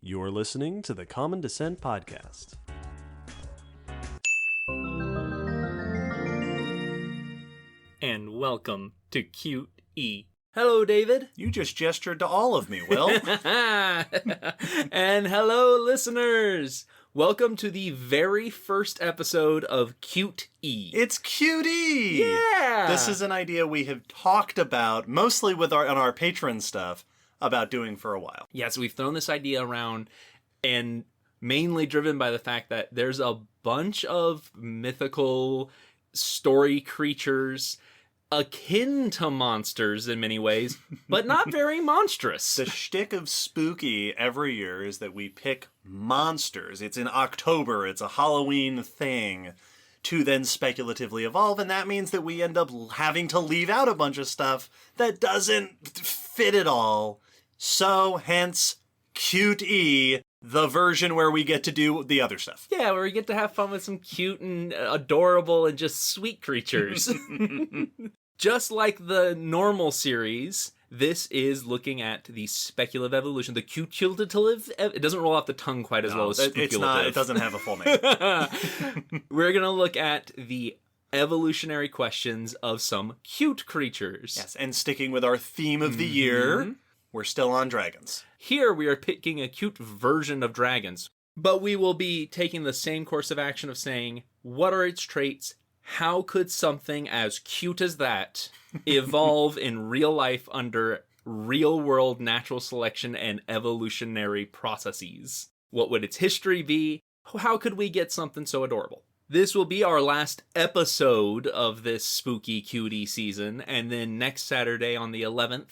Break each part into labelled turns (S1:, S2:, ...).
S1: You're listening to the Common Descent Podcast.
S2: And welcome to Cutie. Hello, David.
S3: You just gestured to all of me, Will.
S2: And hello, listeners. Welcome to the very first episode of Cutie.
S3: It's Cutie!
S2: Yeah!
S3: This is an idea we have talked about, mostly with on our Patreon stuff, about doing for a while.
S2: Yes, we've thrown this idea around, and mainly driven by the fact that there's a bunch of mythical story creatures akin to monsters in many ways, but not very monstrous.
S3: The shtick of Spook-E every year is that we pick monsters. It's in October, it's a Halloween thing, to then speculatively evolve, and that means that we end up having to leave out a bunch of stuff that doesn't fit at all. So, hence, Cutie, the version where we get to do the other stuff.
S2: Yeah, where we get to have fun with some cute and adorable and just sweet creatures. Just like the normal series, this is looking at the speculative evolution, the cumulative. It doesn't roll off the tongue quite as well as speculative.
S3: It's not. It doesn't have a full name.
S2: We're going to look at the evolutionary questions of some cute creatures.
S3: Yes, and sticking with our theme of the year, we're still on dragons.
S2: Here we are picking a cute version of dragons, but we will be taking the same course of action of saying, what are its traits? How could something as cute as that evolve in real life under real-world natural selection and evolutionary processes? What would its history be? How could we get something so adorable? This will be our last episode of this spooky cutie season, and then next Saturday on the 11th,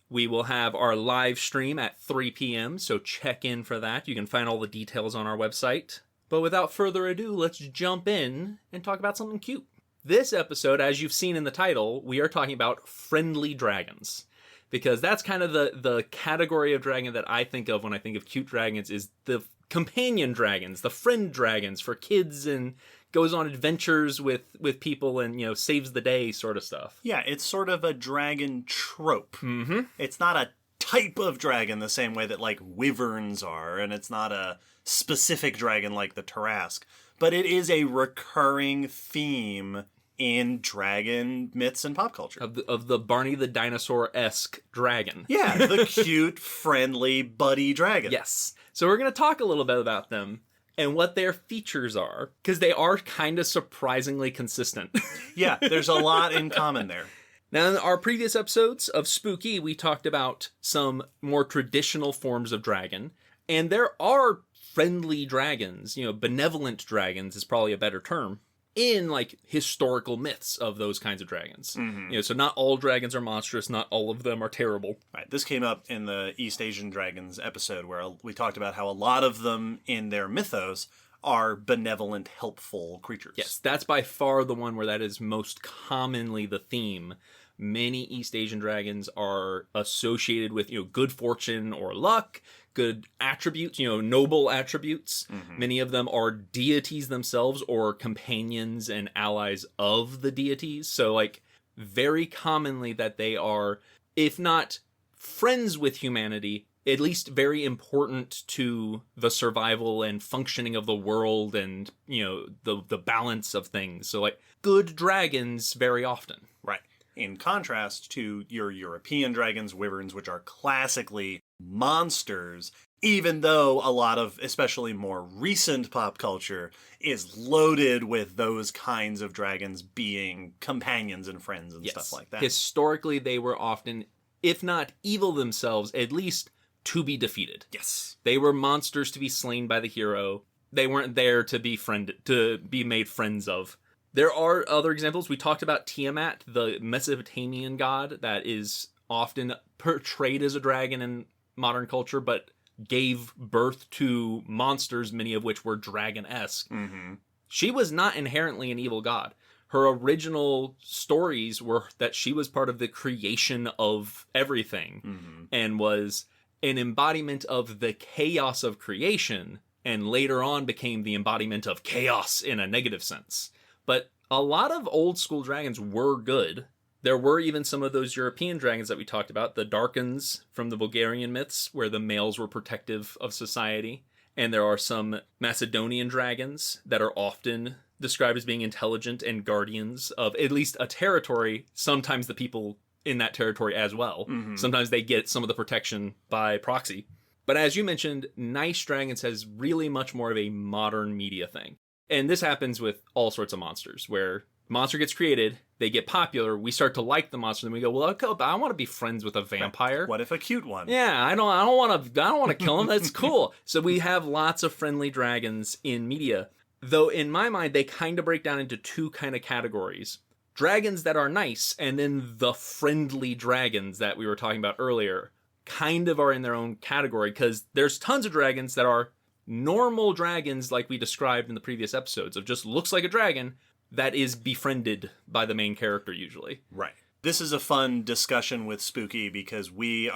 S2: we will have our live stream at 3 p.m., so check in for that. You can find all the details on our website. But without further ado, let's jump in and talk about something cute. This episode, as you've seen in the title, we are talking about friendly dragons. Because that's kind of the category of dragon that I think of when I think of cute dragons, is the companion dragons, the friend dragons for kids and goes on adventures with people and, you know, saves the day sort of stuff.
S3: Yeah, it's sort of a dragon trope.
S2: Mm-hmm.
S3: It's not a type of dragon the same way that, like, wyverns are, and it's not a specific dragon like the Tarrasque, but it is a recurring theme in dragon myths and pop culture.
S2: Of the Barney the Dinosaur-esque dragon.
S3: Yeah, the cute, friendly, buddy dragon.
S2: Yes. So we're going to talk a little bit about them and what their features are, because they are kind of surprisingly consistent.
S3: Yeah, there's a lot in common there.
S2: Now, in our previous episodes of Spook-E, we talked about some more traditional forms of dragon, and there are friendly dragons, you know, benevolent dragons is probably a better term, in, like, historical myths of those kinds of dragons.
S3: Mm-hmm.
S2: You know, so not all dragons are monstrous, not all of them are terrible.
S3: Right. This came up in the East Asian Dragons episode where we talked about how a lot of them in their mythos are benevolent, helpful creatures.
S2: Yes, that's by far the one where that is most commonly the theme. Many East Asian dragons are associated with, you know, good fortune or luck, good attributes, you know, noble attributes.
S3: Mm-hmm.
S2: Many of them are deities themselves or companions and allies of the deities. So, like, very commonly that they are, if not friends with humanity, at least very important to the survival and functioning of the world and, you know, the balance of things. So, like, good dragons very often.
S3: Right. In contrast to your European dragons, wyverns, which are classically monsters, even though a lot of, especially more recent pop culture, is loaded with those kinds of dragons being companions and friends and stuff like that.
S2: Historically, they were often, if not evil themselves, at least to be defeated.
S3: Yes.
S2: They were monsters to be slain by the hero. They weren't there to be made friends of. There are other examples. We talked about Tiamat, the Mesopotamian god that is often portrayed as a dragon in modern culture, but gave birth to monsters, many of which were dragon-esque.
S3: Mm-hmm.
S2: She was not inherently an evil god. Her original stories were that she was part of the creation of everything and was an embodiment of the chaos of creation, and later on became the embodiment of chaos in a negative sense. But a lot of old school dragons were good. There were even some of those European dragons that we talked about, the Darkans from the Bulgarian myths, where the males were protective of society. And there are some Macedonian dragons that are often described as being intelligent and guardians of at least a territory, sometimes the people in that territory as well.
S3: Mhm.
S2: Sometimes they get some of the protection by proxy. But as you mentioned, nice dragons has really much more of a modern media thing. And this happens with all sorts of monsters, where monster gets created, they get popular, we start to like the monster, then we go, well, okay, but I want to be friends with a vampire.
S3: What if a cute one?
S2: Yeah, I don't want to kill him. That's cool. So we have lots of friendly dragons in media. Though in my mind, they kind of break down into two kind of categories. Dragons that are nice, and then the friendly dragons that we were talking about earlier kind of are in their own category, because there's tons of dragons that are normal dragons like we described in the previous episodes, of just looks like a dragon that is befriended by the main character usually.
S3: Right. This is a fun discussion with Spook-E because we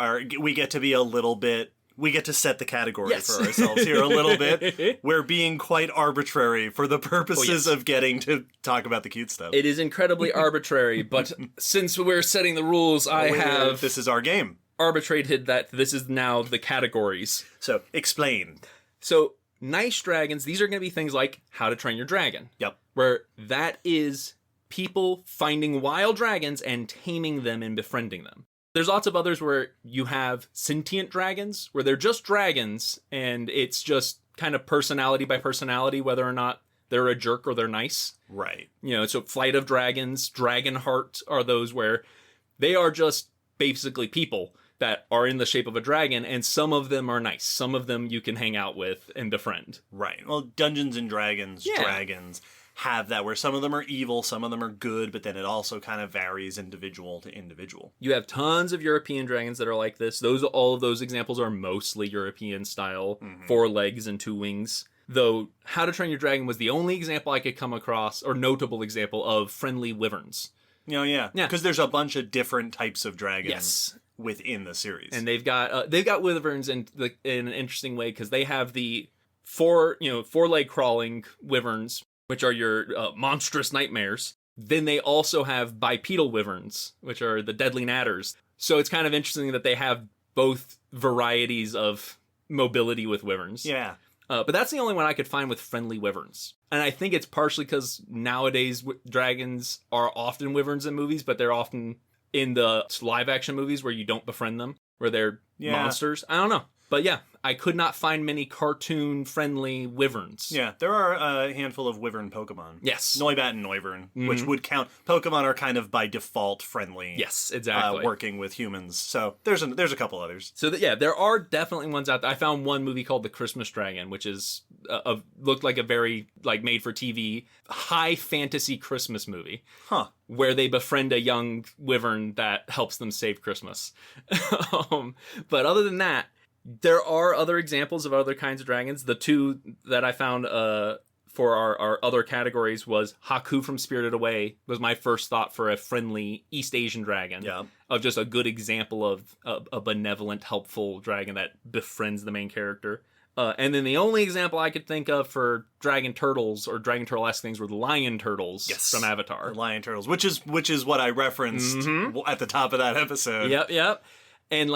S3: get to be a little bit, we get to set the category for ourselves here a little bit. We're being quite arbitrary for the purposes of getting to talk about the cute stuff.
S2: It is incredibly arbitrary, but since we're setting the rules,
S3: This is our game.
S2: Arbitrated that this is now the categories.
S3: So, explain.
S2: So, nice dragons, these are going to be things like How to Train Your Dragon.
S3: Yep.
S2: Where that is people finding wild dragons and taming them and befriending them. There's lots of others where you have sentient dragons, where they're just dragons, and it's just kind of personality by personality, whether or not they're a jerk or they're nice.
S3: Right.
S2: You know, so Flight of Dragons, Dragonheart are those where they are just basically people that are in the shape of a dragon, and some of them are nice. Some of them you can hang out with and befriend.
S3: Right. Well, Dungeons and Dragons, dragons have that, where some of them are evil, some of them are good, but then it also kind of varies individual to individual.
S2: You have tons of European dragons that are like this. All of those examples are mostly European style, 4 legs and 2 wings. Though How to Train Your Dragon was the only example I could come across, or notable example, of friendly wyverns.
S3: Oh, yeah. Because there's a bunch of different types of dragons within the series.
S2: And they've got wyverns in an interesting way, because they have the 4-leg crawling wyverns, which are your monstrous nightmares. Then they also have bipedal wyverns, which are the deadly natters. So it's kind of interesting that they have both varieties of mobility with wyverns.
S3: Yeah.
S2: But that's the only one I could find with friendly wyverns. And I think it's partially because nowadays dragons are often wyverns in movies, but they're often in the live action movies where you don't befriend them, where they're monsters. I don't know. But yeah, I could not find many cartoon-friendly wyverns.
S3: Yeah, there are a handful of wyvern Pokemon.
S2: Yes.
S3: Noibat and Noivern, which would count. Pokemon are kind of by default friendly.
S2: Yes, exactly.
S3: Working with humans. So there's a couple others.
S2: So there are definitely ones out there. I found one movie called The Christmas Dragon, which is looked like a very made-for-TV high fantasy Christmas movie.
S3: Huh.
S2: Where they befriend a young wyvern that helps them save Christmas. But other than that, there are other examples of other kinds of dragons. The two that I found for our other categories was Haku from Spirited Away was my first thought for a friendly East Asian dragon.
S3: Yeah.
S2: Of just a good example of a benevolent, helpful dragon that befriends the main character. And then the only example I could think of for dragon turtles or dragon turtle-esque things were the lion turtles from Avatar.
S3: The lion turtles, which is what I referenced at the top of that episode.
S2: Yep. And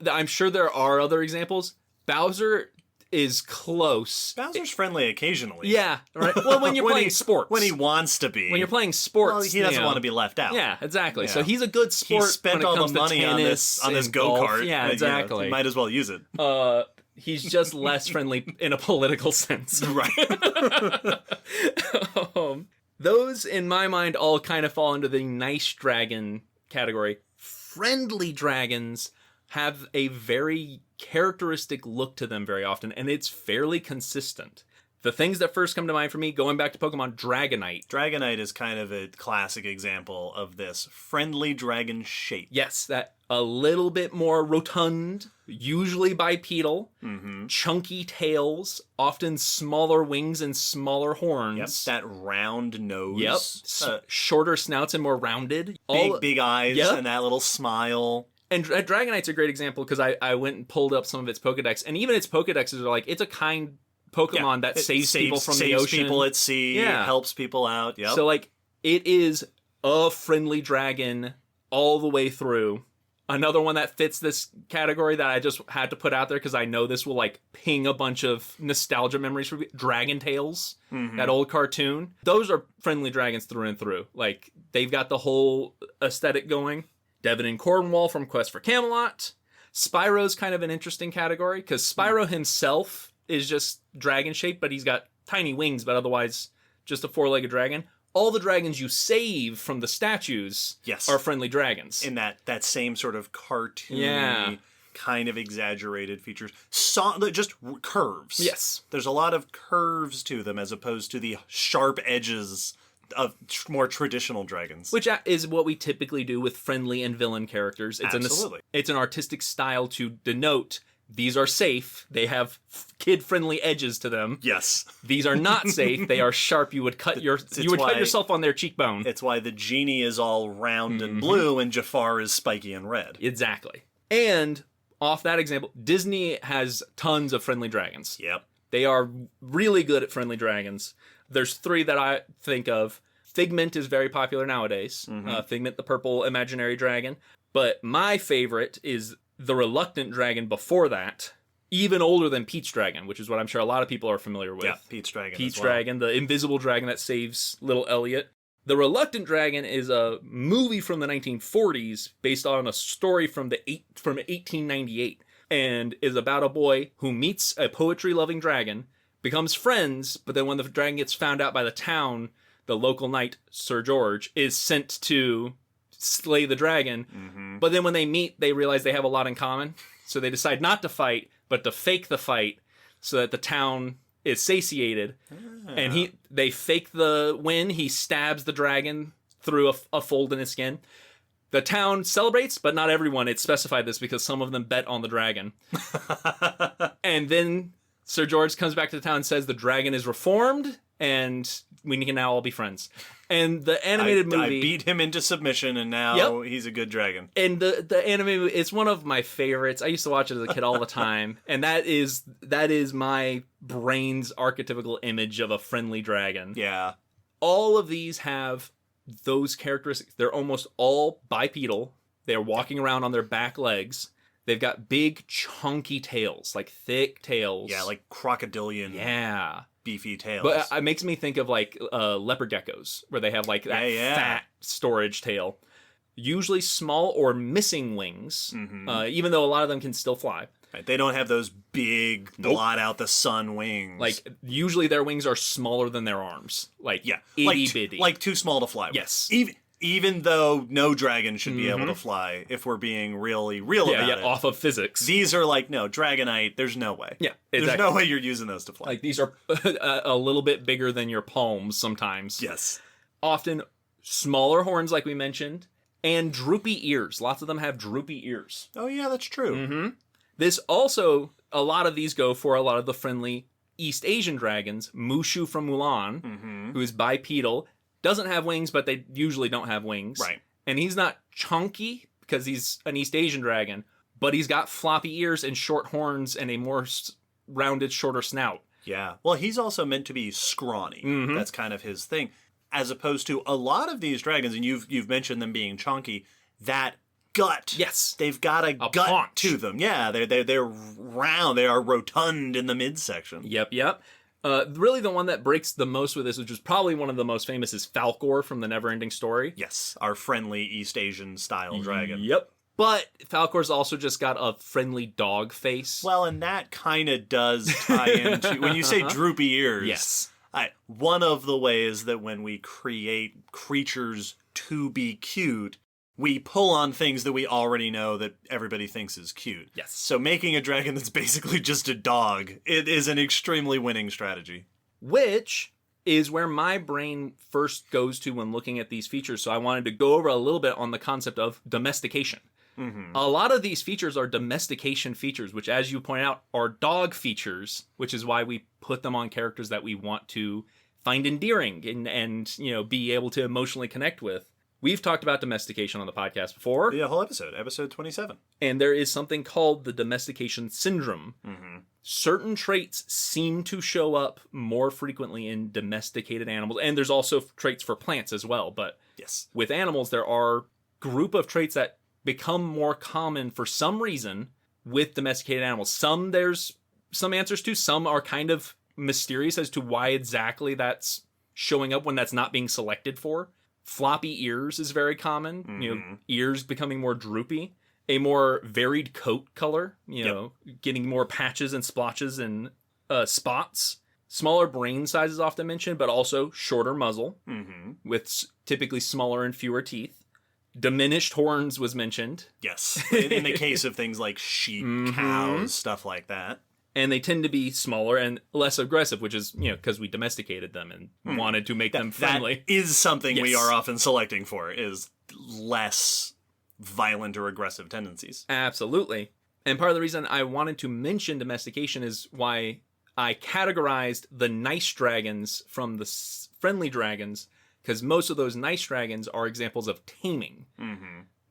S2: I'm sure there are other examples. Bowser is close.
S3: Bowser's friendly occasionally.
S2: Yeah, right. Well, when you're playing sports.
S3: When he wants to be.
S2: When you're playing sports.
S3: Well, he doesn't want to be left out.
S2: Yeah, exactly.
S3: Yeah.
S2: So he's a good sport.
S3: He spent
S2: when it
S3: all
S2: comes
S3: the money
S2: to
S3: on
S2: tennis
S3: this go-kart.
S2: Yeah, exactly.
S3: You might as well use it.
S2: He's just less friendly in a political sense.
S3: Right.
S2: Those, in my mind, all kind of fall into the nice dragon category. Friendly dragons have a very characteristic look to them very often, and it's fairly consistent. The things that first come to mind for me, going back to Pokemon, Dragonite.
S3: Dragonite is kind of a classic example of this friendly dragon shape.
S2: Yes, that a little bit more rotund, usually bipedal, chunky tails, often smaller wings and smaller horns.
S3: Yep, that round nose.
S2: Yep, shorter snouts and more rounded.
S3: Big eyes and that little smile.
S2: And Dragonite's a great example because I went and pulled up some of its Pokedexes, and even its Pokedexes are like, it's a kind Pokemon that saves people from the ocean.
S3: Saves people at sea, helps people out. Yep.
S2: So, it is a friendly dragon all the way through. Another one that fits this category that I just had to put out there because I know this will like ping a bunch of nostalgia memories for me. Dragon Tales, that old cartoon. Those are friendly dragons through and through. Like, they've got the whole aesthetic going. Devon and Cornwall from Quest for Camelot. Spyro's kind of an interesting category because Spyro himself is just dragon shaped, but he's got tiny wings, but otherwise just a four-legged dragon. All the dragons you save from the statues are friendly dragons.
S3: In that same sort of cartoony,
S2: Yeah.
S3: kind of exaggerated features. Just curves.
S2: Yes.
S3: There's a lot of curves to them as opposed to the sharp edges of more traditional dragons.
S2: Which is what we typically do with friendly and villain characters.
S3: Absolutely.
S2: It's an artistic style to denote these are safe. They have kid-friendly edges to them.
S3: Yes.
S2: These are not safe. They are sharp. You would cut yourself on their cheekbone.
S3: It's why the genie is all round and blue and Jafar is spiky and red.
S2: Exactly. And off that example, Disney has tons of friendly dragons.
S3: Yep.
S2: They are really good at friendly dragons. There's three that I think of. Figment is very popular nowadays. Figment, the purple imaginary dragon. But my favorite is the reluctant dragon before that, even older than Peach Dragon, which is what I'm sure a lot of people are familiar with.
S3: Yeah, Peach Dragon.
S2: Peach
S3: as well.
S2: Dragon, the invisible dragon that saves little Elliot. The Reluctant Dragon is a movie from the 1940s based on a story from 1898 and is about a boy who meets a poetry-loving dragon, becomes friends, but then when the dragon gets found out by the town, the local knight, Sir George, is sent to slay the dragon. But then when they meet, they realize they have a lot in common. So they decide not to fight, but to fake the fight so that the town is satiated. And they fake the win. He stabs the dragon through a fold in his skin. The town celebrates, but not everyone. It's specified this because some of them bet on the dragon. And then Sir George comes back to the town and says the dragon is reformed and we can now all be friends. And the animated movie...
S3: I beat him into submission and now he's a good dragon.
S2: And the animated movie, it's one of my favorites. I used to watch it as a kid all the time. And that is my brain's archetypical image of a friendly dragon.
S3: Yeah.
S2: All of these have those characteristics. They're almost all bipedal. They're walking around on their back legs. They've got big, chunky tails, like thick tails.
S3: Yeah, like crocodilian.
S2: Yeah.
S3: Beefy tails.
S2: But it makes me think of like leopard geckos, where they have like that fat storage tail. Usually small or missing wings, even though a lot of them can still fly.
S3: Right. They don't have those big blot out the sun wings.
S2: Like usually their wings are smaller than their arms. Like itty bitty.
S3: Like too small to fly with.
S2: Yes.
S3: Even though no dragon should be able to fly, if we're being really real about it.
S2: Off of physics.
S3: These are like, no, Dragonite, there's no way.
S2: Yeah, exactly.
S3: There's no way you're using those to fly.
S2: Like these are a little bit bigger than your palms sometimes.
S3: Yes.
S2: Often smaller horns like we mentioned, and droopy ears. Lots of them have droopy ears.
S3: Oh yeah, that's true.
S2: This also, a lot of these go for a lot of the friendly East Asian dragons. Mushu from Mulan, who is bipedal. Doesn't have wings, but they usually don't have wings.
S3: Right.
S2: And he's not chunky because he's an East Asian dragon, but he's got floppy ears and short horns and a more rounded, shorter snout.
S3: Yeah. Well, he's also meant to be scrawny. That's kind of his thing. As opposed to a lot of these dragons, and you've mentioned them being chunky, that gut.
S2: Yes.
S3: They've got a gut
S2: paunch
S3: to them. Yeah, they're round. They are rotund in the midsection.
S2: Yep. Really the one that breaks the most with this, which is probably one of the most famous, is Falkor from the Neverending Story.
S3: Yes, our friendly East Asian style dragon.
S2: Yep. But Falkor's also just got a friendly dog face.
S3: Well, and that kind of does tie into... when you say droopy ears...
S2: Yes.
S3: One of the ways that when we create creatures to be cute, we pull on things that we already know that everybody thinks is cute.
S2: Yes.
S3: So making a dragon that's basically just a dog, it is an extremely winning strategy.
S2: Which is where my brain first goes to when looking at these features. So I wanted to go over a little bit on the concept of domestication. A lot of these features are domestication features, which, as you point out, are dog features, which is why we put them on characters that we want to find endearing and be able to emotionally connect with. We've talked about domestication on the podcast before.
S3: The whole episode 27.
S2: And there is something called the domestication syndrome.
S3: Mm-hmm.
S2: Certain traits seem to show up more frequently in domesticated animals. And there's also traits for plants as well. But
S3: Yes.
S2: with animals, there are group of traits that become more common for some reason with domesticated animals. Some there's some answers to. Some are kind of mysterious as to why exactly that's showing up when that's not being selected for. Floppy ears is very common.
S3: Mm-hmm.
S2: Ears becoming more droopy. A more varied coat color. Getting more patches and splotches and spots. Smaller brain size is often mentioned, but also shorter muzzle
S3: Mm-hmm.
S2: with typically smaller and fewer teeth. Diminished horns was mentioned.
S3: Yes. In the case of things like sheep, cows, stuff like that.
S2: And they tend to be smaller and less aggressive, which is, because we domesticated them and wanted to make them friendly.
S3: That is something we
S2: Yes.
S3: are often selecting for, is less violent or aggressive tendencies.
S2: Absolutely. And part of the reason I wanted to mention domestication is why I categorized the nice dragons from the friendly dragons, because most of those nice dragons are examples of taming,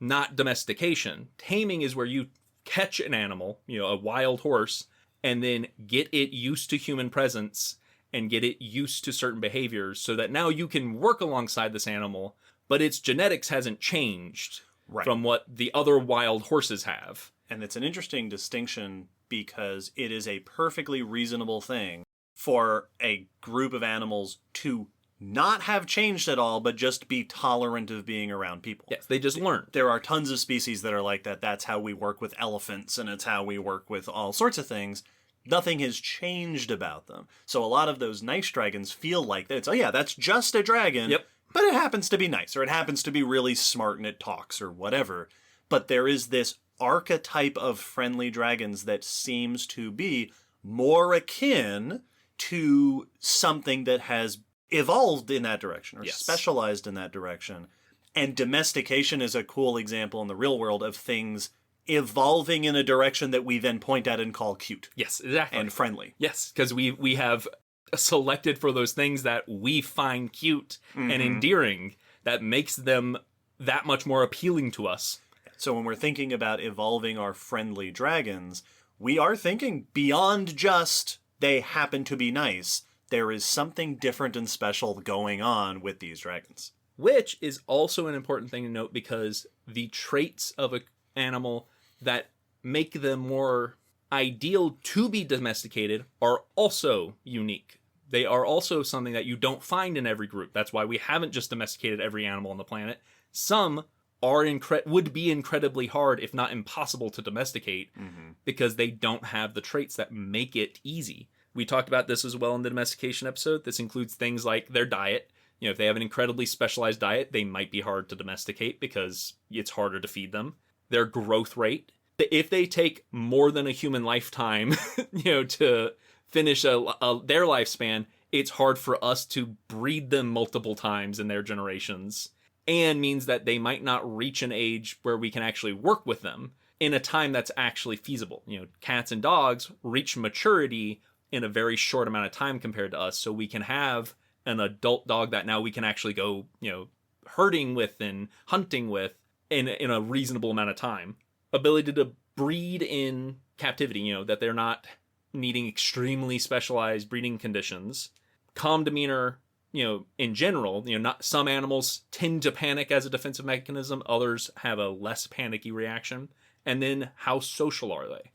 S2: not domestication. Taming is where you catch an animal, a wild horse, and then get it used to human presence and get it used to certain behaviors so that now you can work alongside this animal, but its genetics hasn't changed from what the other wild horses have.
S3: And it's an interesting distinction because it is a perfectly reasonable thing for a group of animals to not have changed at all, but just be tolerant of being around people.
S2: Yes, they just learned.
S3: There are tons of species that are like that. That's how we work with elephants, and it's how we work with all sorts of things. Nothing has changed about them. So a lot of those nice dragons feel like that. It's, oh yeah, that's just a dragon,
S2: Yep.
S3: but it happens to be nice, or it happens to be really smart and it talks, or whatever. But there is this archetype of friendly dragons that seems to be more akin to something that has evolved in that direction or specialized in that direction. And domestication is a cool example in the real world of things evolving in a direction that we then point at and call cute.
S2: Yes, exactly.
S3: And friendly.
S2: Yes, because we have selected for those things that we find cute and endearing that makes them that much more appealing to us.
S3: So when we're thinking about evolving our friendly dragons, we are thinking beyond just they happen to be nice. There is something different and special going on with these dragons.
S2: Which is also an important thing to note because the traits of an animal that make them more ideal to be domesticated are also unique. They are also something that you don't find in every group. That's why we haven't just domesticated every animal on the planet. Some would be incredibly hard, if not impossible, to domesticate because they don't have the traits that make it easy. We talked about this as well in the domestication episode. This includes things like their diet. If they have an incredibly specialized diet, they might be hard to domesticate because it's harder to feed them. Their growth rate. If they take more than a human lifetime, to finish their lifespan, it's hard for us to breed them multiple times in their generations. And means that they might not reach an age where we can actually work with them in a time that's actually feasible. Cats and dogs reach maturity in a very short amount of time compared to us, so we can have an adult dog that now we can actually go, herding with and hunting with in a reasonable amount of time. Ability to breed in captivity, that they're not needing extremely specialized breeding conditions. Calm demeanor, in general, not some animals tend to panic as a defensive mechanism. Others have a less panicky reaction. And then how social are they?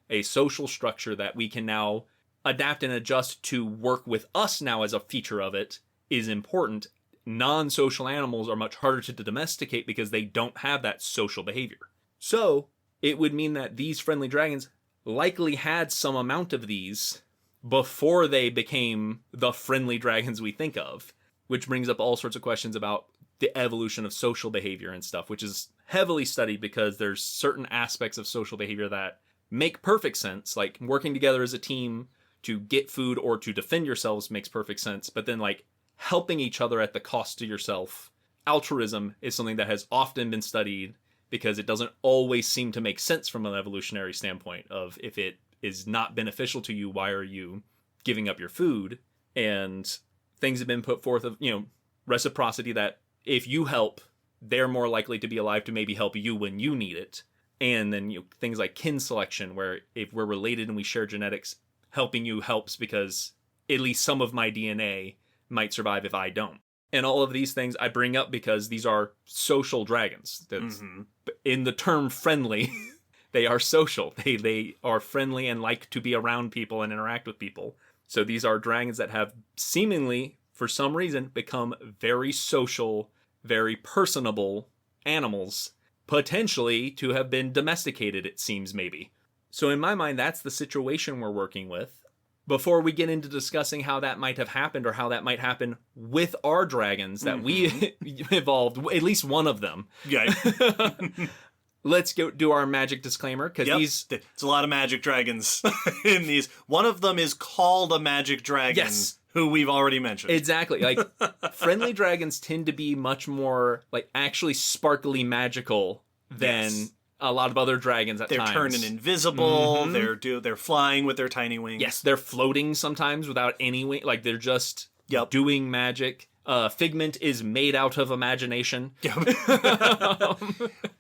S2: A social structure that we can now adapt and adjust to work with us now as a feature of it is important. Non-social animals are much harder to domesticate because they don't have that social behavior. So it would mean that these friendly dragons likely had some amount of these before they became the friendly dragons we think of, which brings up all sorts of questions about the evolution of social behavior and stuff, which is heavily studied because there's certain aspects of social behavior that make perfect sense, like working together as a team to get food or to defend yourselves makes perfect sense, but then helping each other at the cost to yourself. Altruism is something that has often been studied because it doesn't always seem to make sense from an evolutionary standpoint of if it is not beneficial to you, why are you giving up your food? And things have been put forth of, reciprocity, that if you help, they're more likely to be alive to maybe help you when you need it. And then things like kin selection, where if we're related and we share genetics, helping you helps because at least some of my DNA might survive if I don't. And all of these things I bring up because these are social dragons. That's in the term friendly. They are social. They are friendly and like to be around people and interact with people. So these are dragons that have seemingly, for some reason, become very social, very personable animals, potentially to have been domesticated, it seems, maybe. So in my mind, that's the situation we're working with. Before we get into discussing how that might have happened or how that might happen with our dragons that we evolved, at least one of them.
S3: Yeah.
S2: Let's go do our magic disclaimer, because
S3: it's a lot of magic dragons in these. One of them is called a magic dragon, who we've already mentioned.
S2: Exactly. Like, friendly dragons tend to be much more, like, actually sparkly magical than a lot of other dragons at times.
S3: They're turning invisible. They're flying with their tiny wings.
S2: Yes, they're floating sometimes without any wing. Like, they're just doing magic. Figment is made out of imagination.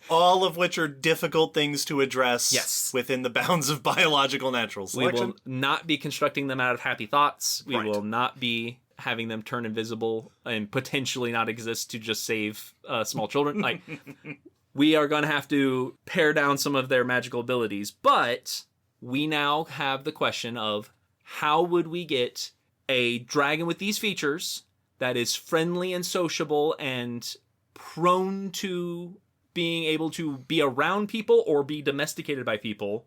S3: All of which are difficult things to address within the bounds of biological natural selection.
S2: We will not be constructing them out of happy thoughts. We will not be having them turn invisible and potentially not exist to just save small children. Like, we are going to have to pare down some of their magical abilities. But we now have the question of how would we get a dragon with these features that is friendly and sociable and prone to being able to be around people or be domesticated by people.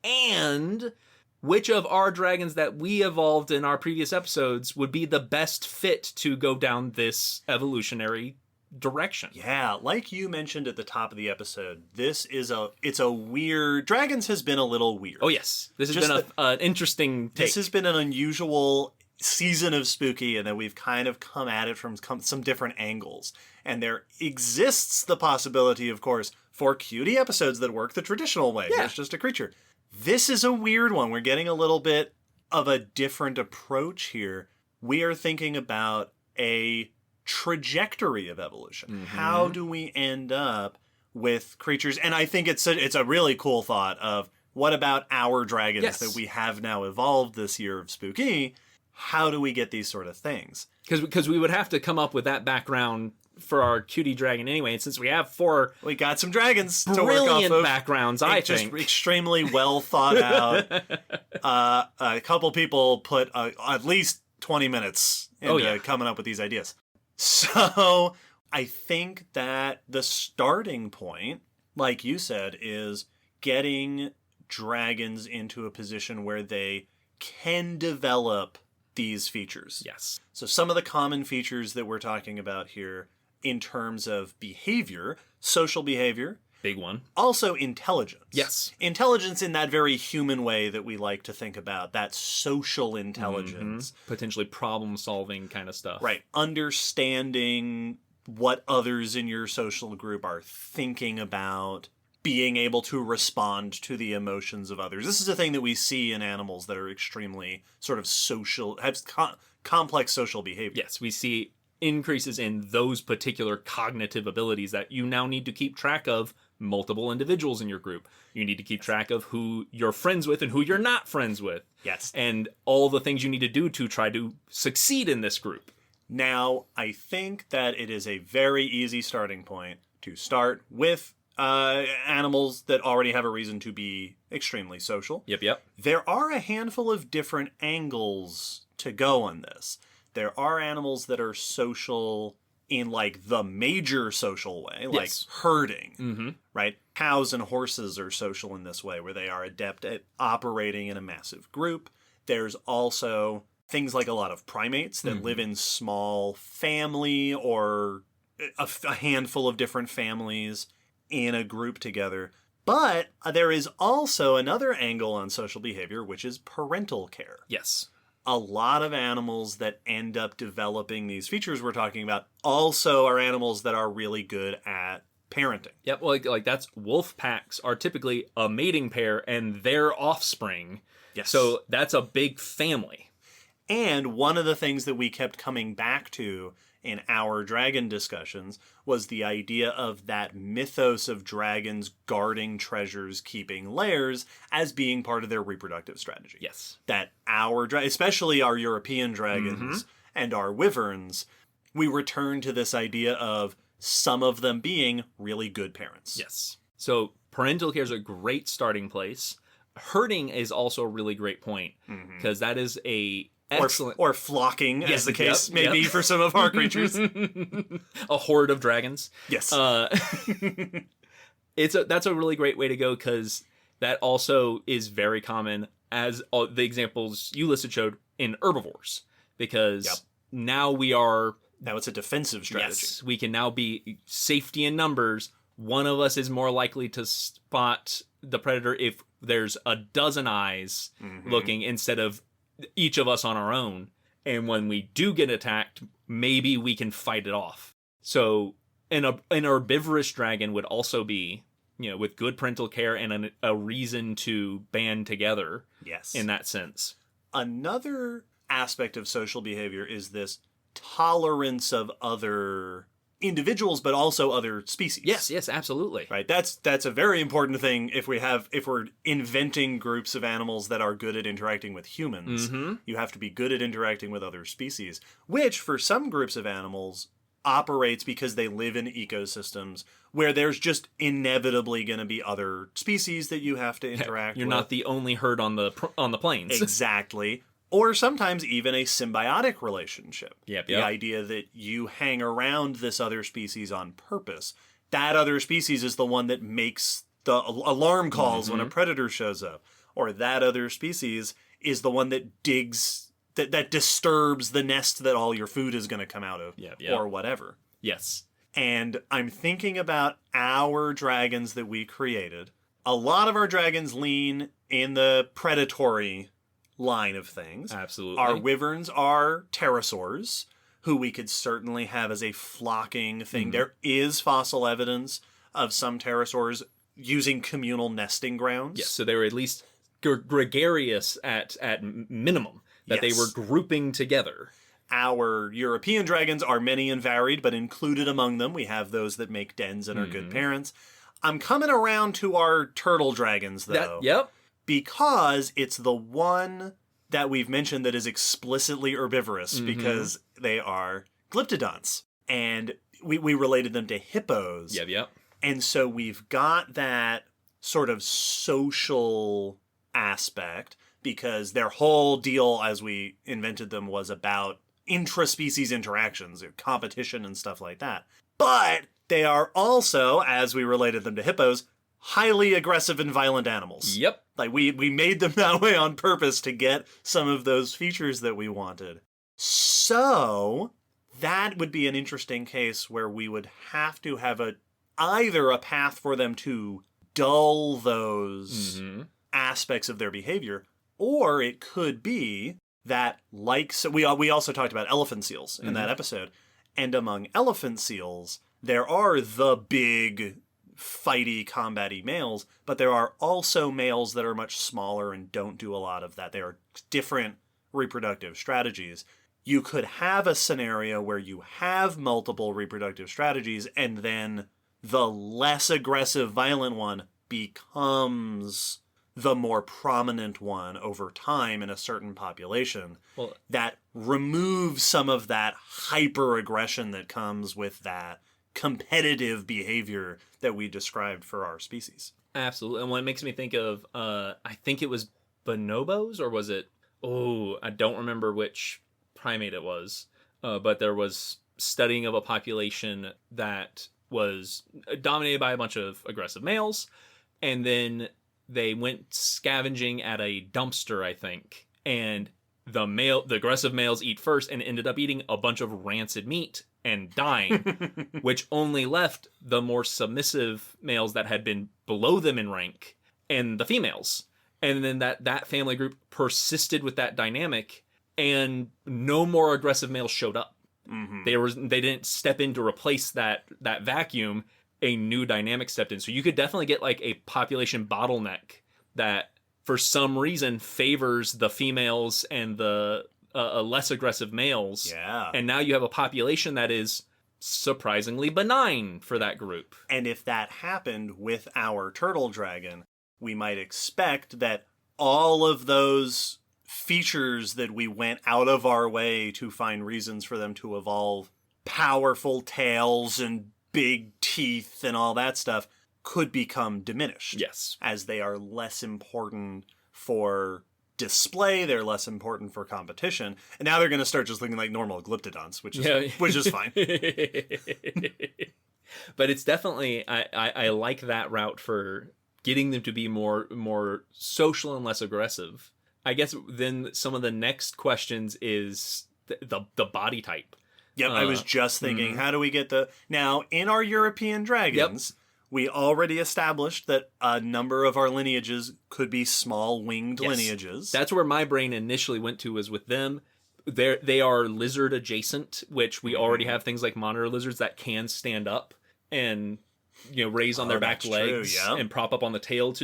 S2: And which of our dragons that we evolved in our previous episodes would be the best fit to go down this evolutionary direction.
S3: Yeah, like you mentioned at the top of the episode, it's a weird... Dragons has been a little weird.
S2: Oh, yes. This has been an interesting take.
S3: This has been an unusual season of Spook-E, and then we've kind of come at it from some different angles. And there exists the possibility, of course, for cutie episodes that work the traditional way.
S2: Yeah.
S3: It's just a creature. This is a weird one. We're getting a little bit of a different approach here. We are thinking about a trajectory of evolution. How do we end up with creatures? And I think it's a really cool thought of, what about our dragons that we have now evolved this year of Spook-E? How do we get these sort of things?
S2: Because we would have to come up with that background for our cutie dragon anyway. And since we have 4...
S3: We got some dragons to work off of.
S2: Brilliant backgrounds, I think.
S3: Just extremely well thought out. A couple people put at least 20 minutes into coming up with these ideas. So I think that the starting point, like you said, is getting dragons into a position where they can develop these features.
S2: Yes.
S3: So some of the common features that we're talking about here in terms of behavior, social behavior.
S2: Big one.
S3: Also intelligence.
S2: Yes.
S3: Intelligence in that very human way that we like to think about, that social intelligence.
S2: Potentially problem-solving kind of stuff.
S3: Right. Understanding what others in your social group are thinking about, being able to respond to the emotions of others. This is a thing that we see in animals that are extremely sort of social, have complex social behavior.
S2: Yes, we see increases in those particular cognitive abilities that you now need to keep track of multiple individuals in your group. You need to keep track of who you're friends with and who you're not friends with.
S3: Yes.
S2: And all the things you need to do to try to succeed in this group.
S3: Now, I think that it is a very easy starting point to start with animals that already have a reason to be extremely social.
S2: Yep.
S3: There are a handful of different angles to go on this. There are animals that are social in, like, the major social way, like herding, right? Cows and horses are social in this way, where they are adept at operating in a massive group. There's also things like a lot of primates that live in small family or a handful of different families in a group together. But there is also another angle on social behavior, which is parental care.
S2: Yes.
S3: A lot of animals that end up developing these features we're talking about also are animals that are really good at parenting.
S2: Yep, well, like that's wolf packs are typically a mating pair and their offspring.
S3: Yes.
S2: So that's a big family.
S3: And one of the things that we kept coming back to in our dragon discussions was the idea of that mythos of dragons guarding treasures, keeping lairs as being part of their reproductive strategy.
S2: Yes.
S3: That especially our European dragons and our wyverns, we return to this idea of some of them being really good parents.
S2: Yes. So parental care is a great starting place. Herding is also a really great point because that is a excellent
S3: or flocking, as the case may be for some of our creatures.
S2: A horde of dragons.
S3: Yes.
S2: That's a really great way to go because that also is very common, as all the examples you listed showed, in herbivores. Because now
S3: it's a defensive strategy.
S2: Yes, we can now be safety in numbers. One of us is more likely to spot the predator if there's a dozen eyes looking instead of each of us on our own. And when we do get attacked, maybe we can fight it off. So an herbivorous dragon would also be, with good parental care and a reason to band together.
S3: Yes.
S2: In that sense.
S3: Another aspect of social behavior is this tolerance of other individuals, but also other species.
S2: Yes, absolutely.
S3: Right. That's a very important thing if we're inventing groups of animals that are good at interacting with humans. You have to be good at interacting with other species, which for some groups of animals operates because they live in ecosystems where there's just inevitably going to be other species that you have to interact with.
S2: You're not the only herd on the plains.
S3: Exactly. Or sometimes even a symbiotic relationship.
S2: Yep.
S3: The idea that you hang around this other species on purpose. That other species is the one that makes the alarm calls when a predator shows up. Or that other species is the one that that disturbs the nest that all your food is going to come out of. Or whatever.
S2: Yes.
S3: And I'm thinking about our dragons that we created. A lot of our dragons lean in the predatory line of things.
S2: Absolutely.
S3: Our wyverns are pterosaurs, who we could certainly have as a flocking thing. There is fossil evidence of some pterosaurs using communal nesting grounds.
S2: Yes, so they were at least gregarious at minimum, that they were grouping together.
S3: Our European dragons are many and varied, but included among them, we have those that make dens and are good parents. I'm coming around to our turtle dragons, though. Because it's the one that we've mentioned that is explicitly herbivorous because they are glyptodonts. And we related them to hippos. And so we've got that sort of social aspect because their whole deal as we invented them was about intraspecies interactions, competition and stuff like that. But they are also, as we related them to hippos, highly aggressive and violent animals. Like we made them that way on purpose to get some of those features that we wanted. So that would be an interesting case where we would have to have either a path for them to dull those aspects of their behavior, or it could be that, so we also talked about elephant seals in that episode, and among elephant seals, there are the big fighty, combat-y males, but there are also males that are much smaller and don't do a lot of that. They are different reproductive strategies. You could have a scenario where you have multiple reproductive strategies and then the less aggressive, violent one becomes the more prominent one over time in a certain population. That removes some of that hyper-aggression that comes with that competitive behavior that we described for our species.
S2: Absolutely. And what makes me think of, I think it was bonobos, or was it, I don't remember which primate it was, but there was studying of a population that was dominated by a bunch of aggressive males, and then they went scavenging at a dumpster, I think, and the aggressive males eat first and ended up eating a bunch of rancid meat and dying, which only left the more submissive males that had been below them in rank and the females. And then that family group persisted with that dynamic, and no more aggressive males showed up. They didn't step in to replace that vacuum. A new dynamic stepped in. So you could definitely get like a population bottleneck that for some reason favors the females and the less aggressive males.
S3: Yeah.
S2: And now you have a population that is surprisingly benign for that group.
S3: And if that happened with our turtle dragon, we might expect that all of those features that we went out of our way to find reasons for them to evolve, powerful tails and big teeth and all that stuff, could become diminished.
S2: Yes.
S3: As they are less important for display, they're less important for competition, and now they're going to start just looking like normal glyptodonts, which is fine.
S2: But it's definitely, I like that route for getting them to be more social and less aggressive. I guess then some of the next questions is the body type.
S3: Yep, I was just thinking, how do we get Now, in our European dragons, we already established that a number of our lineages could be small winged lineages.
S2: That's where my brain initially went to, was with them. They are lizard adjacent, which we already have things like monitor lizards that can stand up and raise on their back legs and prop up on the tail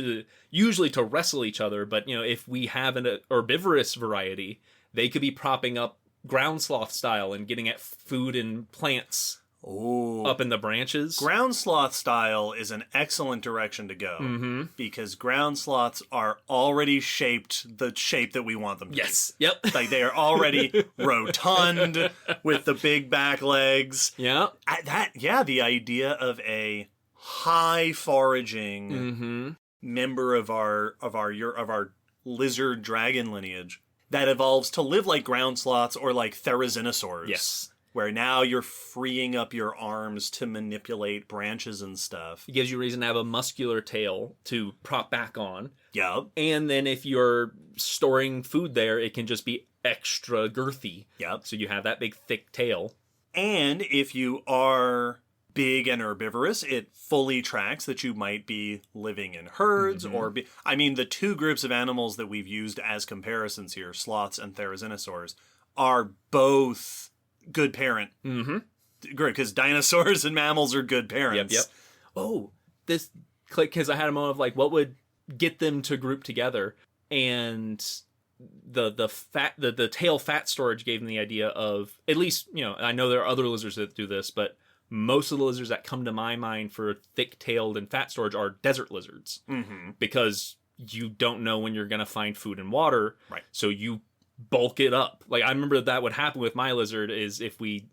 S2: usually to wrestle each other. But if we have an herbivorous variety, they could be propping up ground sloth style and getting at food and plants up in the branches.
S3: Ground sloth style is an excellent direction to go because ground sloths are already shaped the shape that we want them to be.
S2: Yep.
S3: Like they are already rotund with the big back legs.
S2: Yeah.
S3: The idea of a high foraging member of our lizard dragon lineage that evolves to live like ground sloths or like therizinosaurs.
S2: Yes.
S3: Where now you're freeing up your arms to manipulate branches and stuff.
S2: It gives you a reason to have a muscular tail to prop back on.
S3: Yep.
S2: And then if you're storing food there, it can just be extra girthy.
S3: Yep.
S2: So you have that big thick tail.
S3: And if you are big and herbivorous, it fully tracks that you might be living in herds the two groups of animals that we've used as comparisons here, sloths and therizinosaurs, are both good parent. Great, because dinosaurs and mammals are good parents.
S2: Yep. Oh, this click, because I had a moment of like, what would get them to group together? And the tail fat storage gave them the idea of, at least, I know there are other lizards that do this, but most of the lizards that come to my mind for thick-tailed and fat storage are desert lizards. Because you don't know when you're going to find food and water.
S3: Right.
S2: So you bulk it up. Like, I remember that would happen with my lizard is if we,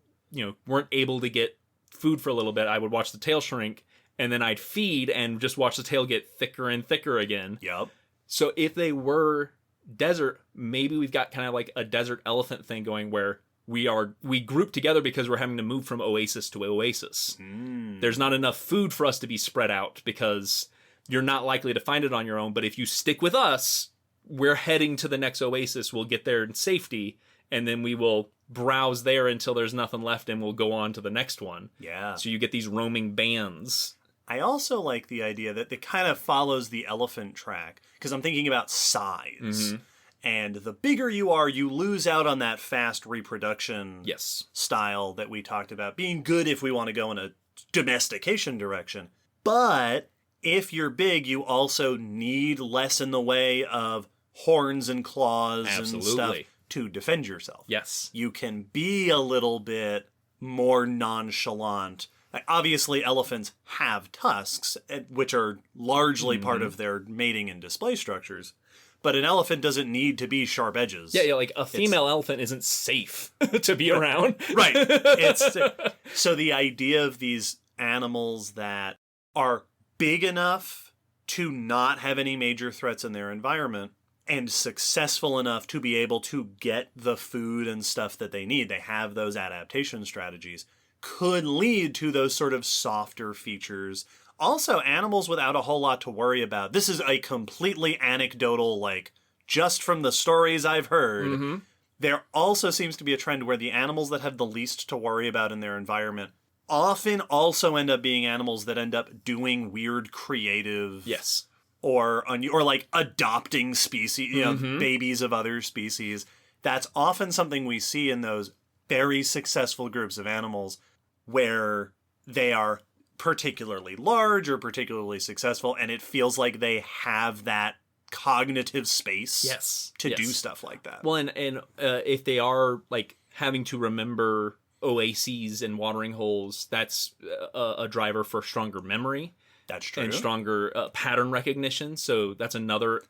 S2: weren't able to get food for a little bit, I would watch the tail shrink and then I'd feed and just watch the tail get thicker and thicker again.
S3: Yep.
S2: So if they were desert, maybe we've got kind of like a desert elephant thing going where we group together because we're having to move from oasis to oasis. There's not enough food for us to be spread out because you're not likely to find it on your own. But if you stick with us, we're heading to the next oasis. We'll get there in safety, and then we will browse there until there's nothing left, and we'll go on to the next one.
S3: Yeah.
S2: So you get these roaming bands.
S3: I also like the idea that it kind of follows the elephant track, because I'm thinking about size. And the bigger you are, you lose out on that fast reproduction style that we talked about being good if we want to go in a domestication direction. But if you're big, you also need less in the way of horns and claws and stuff to defend yourself.
S2: Yes.
S3: You can be a little bit more nonchalant. Obviously, elephants have tusks, which are largely part of their mating and display structures. But an elephant doesn't need to be sharp edges.
S2: Yeah, like a female elephant isn't safe to be around.
S3: Right. So the idea of these animals that are big enough to not have any major threats in their environment and successful enough to be able to get the food and stuff that they need, they have those adaptation strategies, could lead to those sort of softer features. Also, animals without a whole lot to worry about. This is a completely anecdotal, just from the stories I've heard. There also seems to be a trend where the animals that have the least to worry about in their environment often also end up being animals that end up doing weird creative or adopting species, babies of other species. That's often something we see in those very successful groups of animals where they are particularly large or particularly successful, and it feels like they have that cognitive space to
S2: Yes.
S3: do stuff like that.
S2: Well, and if they are like having to remember oases and watering holes, that's a driver for stronger memory.
S3: That's true.
S2: And stronger pattern recognition. So that's another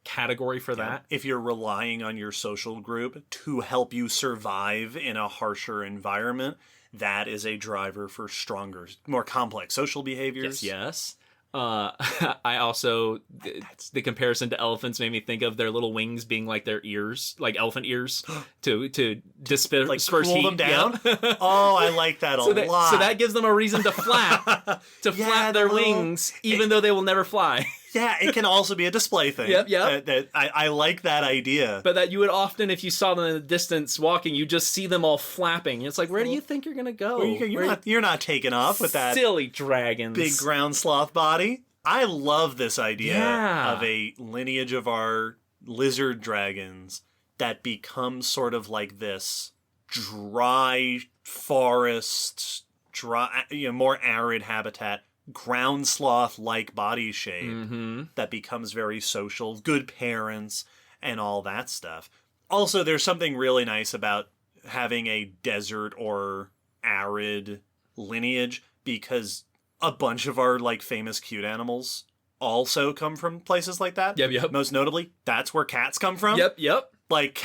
S2: category for that.
S3: If you're relying on your social group to help you survive in a harsher environment, that is a driver for stronger, more complex social behaviors.
S2: Yes. I also the comparison to elephants made me think of their little wings being like their ears, like elephant ears, to disperse
S3: Like cool
S2: heat.
S3: them down.
S2: Yep.
S3: Oh, I like that a lot.
S2: So that gives them a reason to flap their wings, even though they will never fly.
S3: Yeah, it can also be a display thing.
S2: Yep.
S3: I like that idea.
S2: But that you would often, if you saw them in the distance walking, you just see them all flapping. It's like, where do you think you're gonna go?
S3: You're not taking off with that
S2: silly dragons,
S3: big ground sloth body. I love this idea of a lineage of our lizard dragons that becomes sort of like this dry forest, more arid habitat, ground sloth-like body shape that becomes very social, good parents, and all that stuff. Also, there's something really nice about having a desert or arid lineage, because a bunch of our like famous cute animals also come from places like that.
S2: Yep.
S3: Most notably, that's where cats come from.
S2: Yep.
S3: Like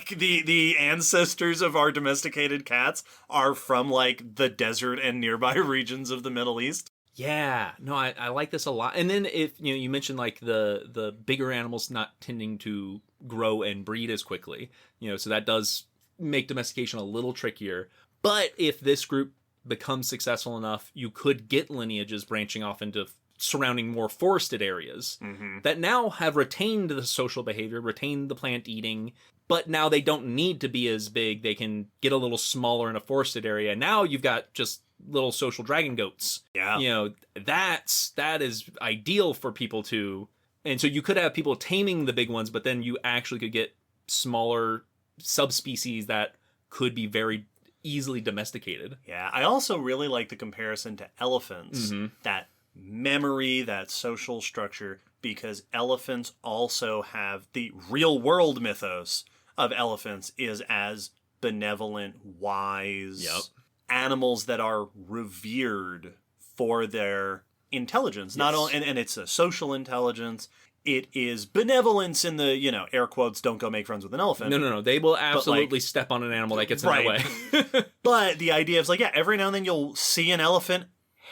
S3: the ancestors of our domesticated cats are from like the desert and nearby regions of the Middle East.
S2: Yeah, no, I like this a lot. And then if you mentioned like the bigger animals not tending to grow and breed as quickly, so that does make domestication a little trickier. But if this group becomes successful enough, you could get lineages branching off into surrounding more forested areas that now have retained the social behavior, retained the plant eating, but now they don't need to be as big. They can get a little smaller in a forested area. Now you've got just little social dragon goats.
S3: Yeah.
S2: That is ideal for people to, and so you could have people taming the big ones, but then you actually could get smaller subspecies that could be very easily domesticated.
S3: Yeah, I also really like the comparison to elephants, that memory, that social structure, because elephants also have the real world mythos of elephants is as benevolent, wise animals that are revered for their intelligence. Not only, and it's a social intelligence. It is benevolence in the, air quotes, don't go make friends with an elephant.
S2: No. They will absolutely step on an animal that gets in their way.
S3: But the idea is every now and then you'll see an elephant